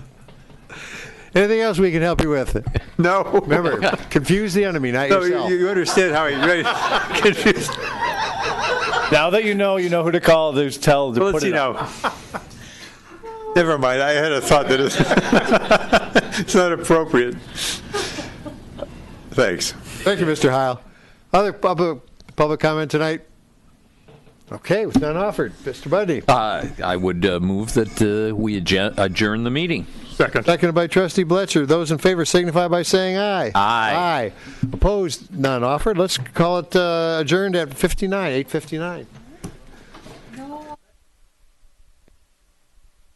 Anything else we can help you with? No. Remember, confuse the enemy, not No, yourself. you understand how he's ready. Confused. Now that you know who to call, to tell to Well, put let's see it up. now. Never mind. I had a thought that it's not appropriate. Thanks. Thank you, Mr. Heil. Other public comment tonight? Okay, with none offered. Mr. Bundy. I would move that we adjourn the meeting. Seconded by Trustee Bletcher. Those in favor signify by saying aye. Aye. Opposed? None offered. Let's call it adjourned at 8:59.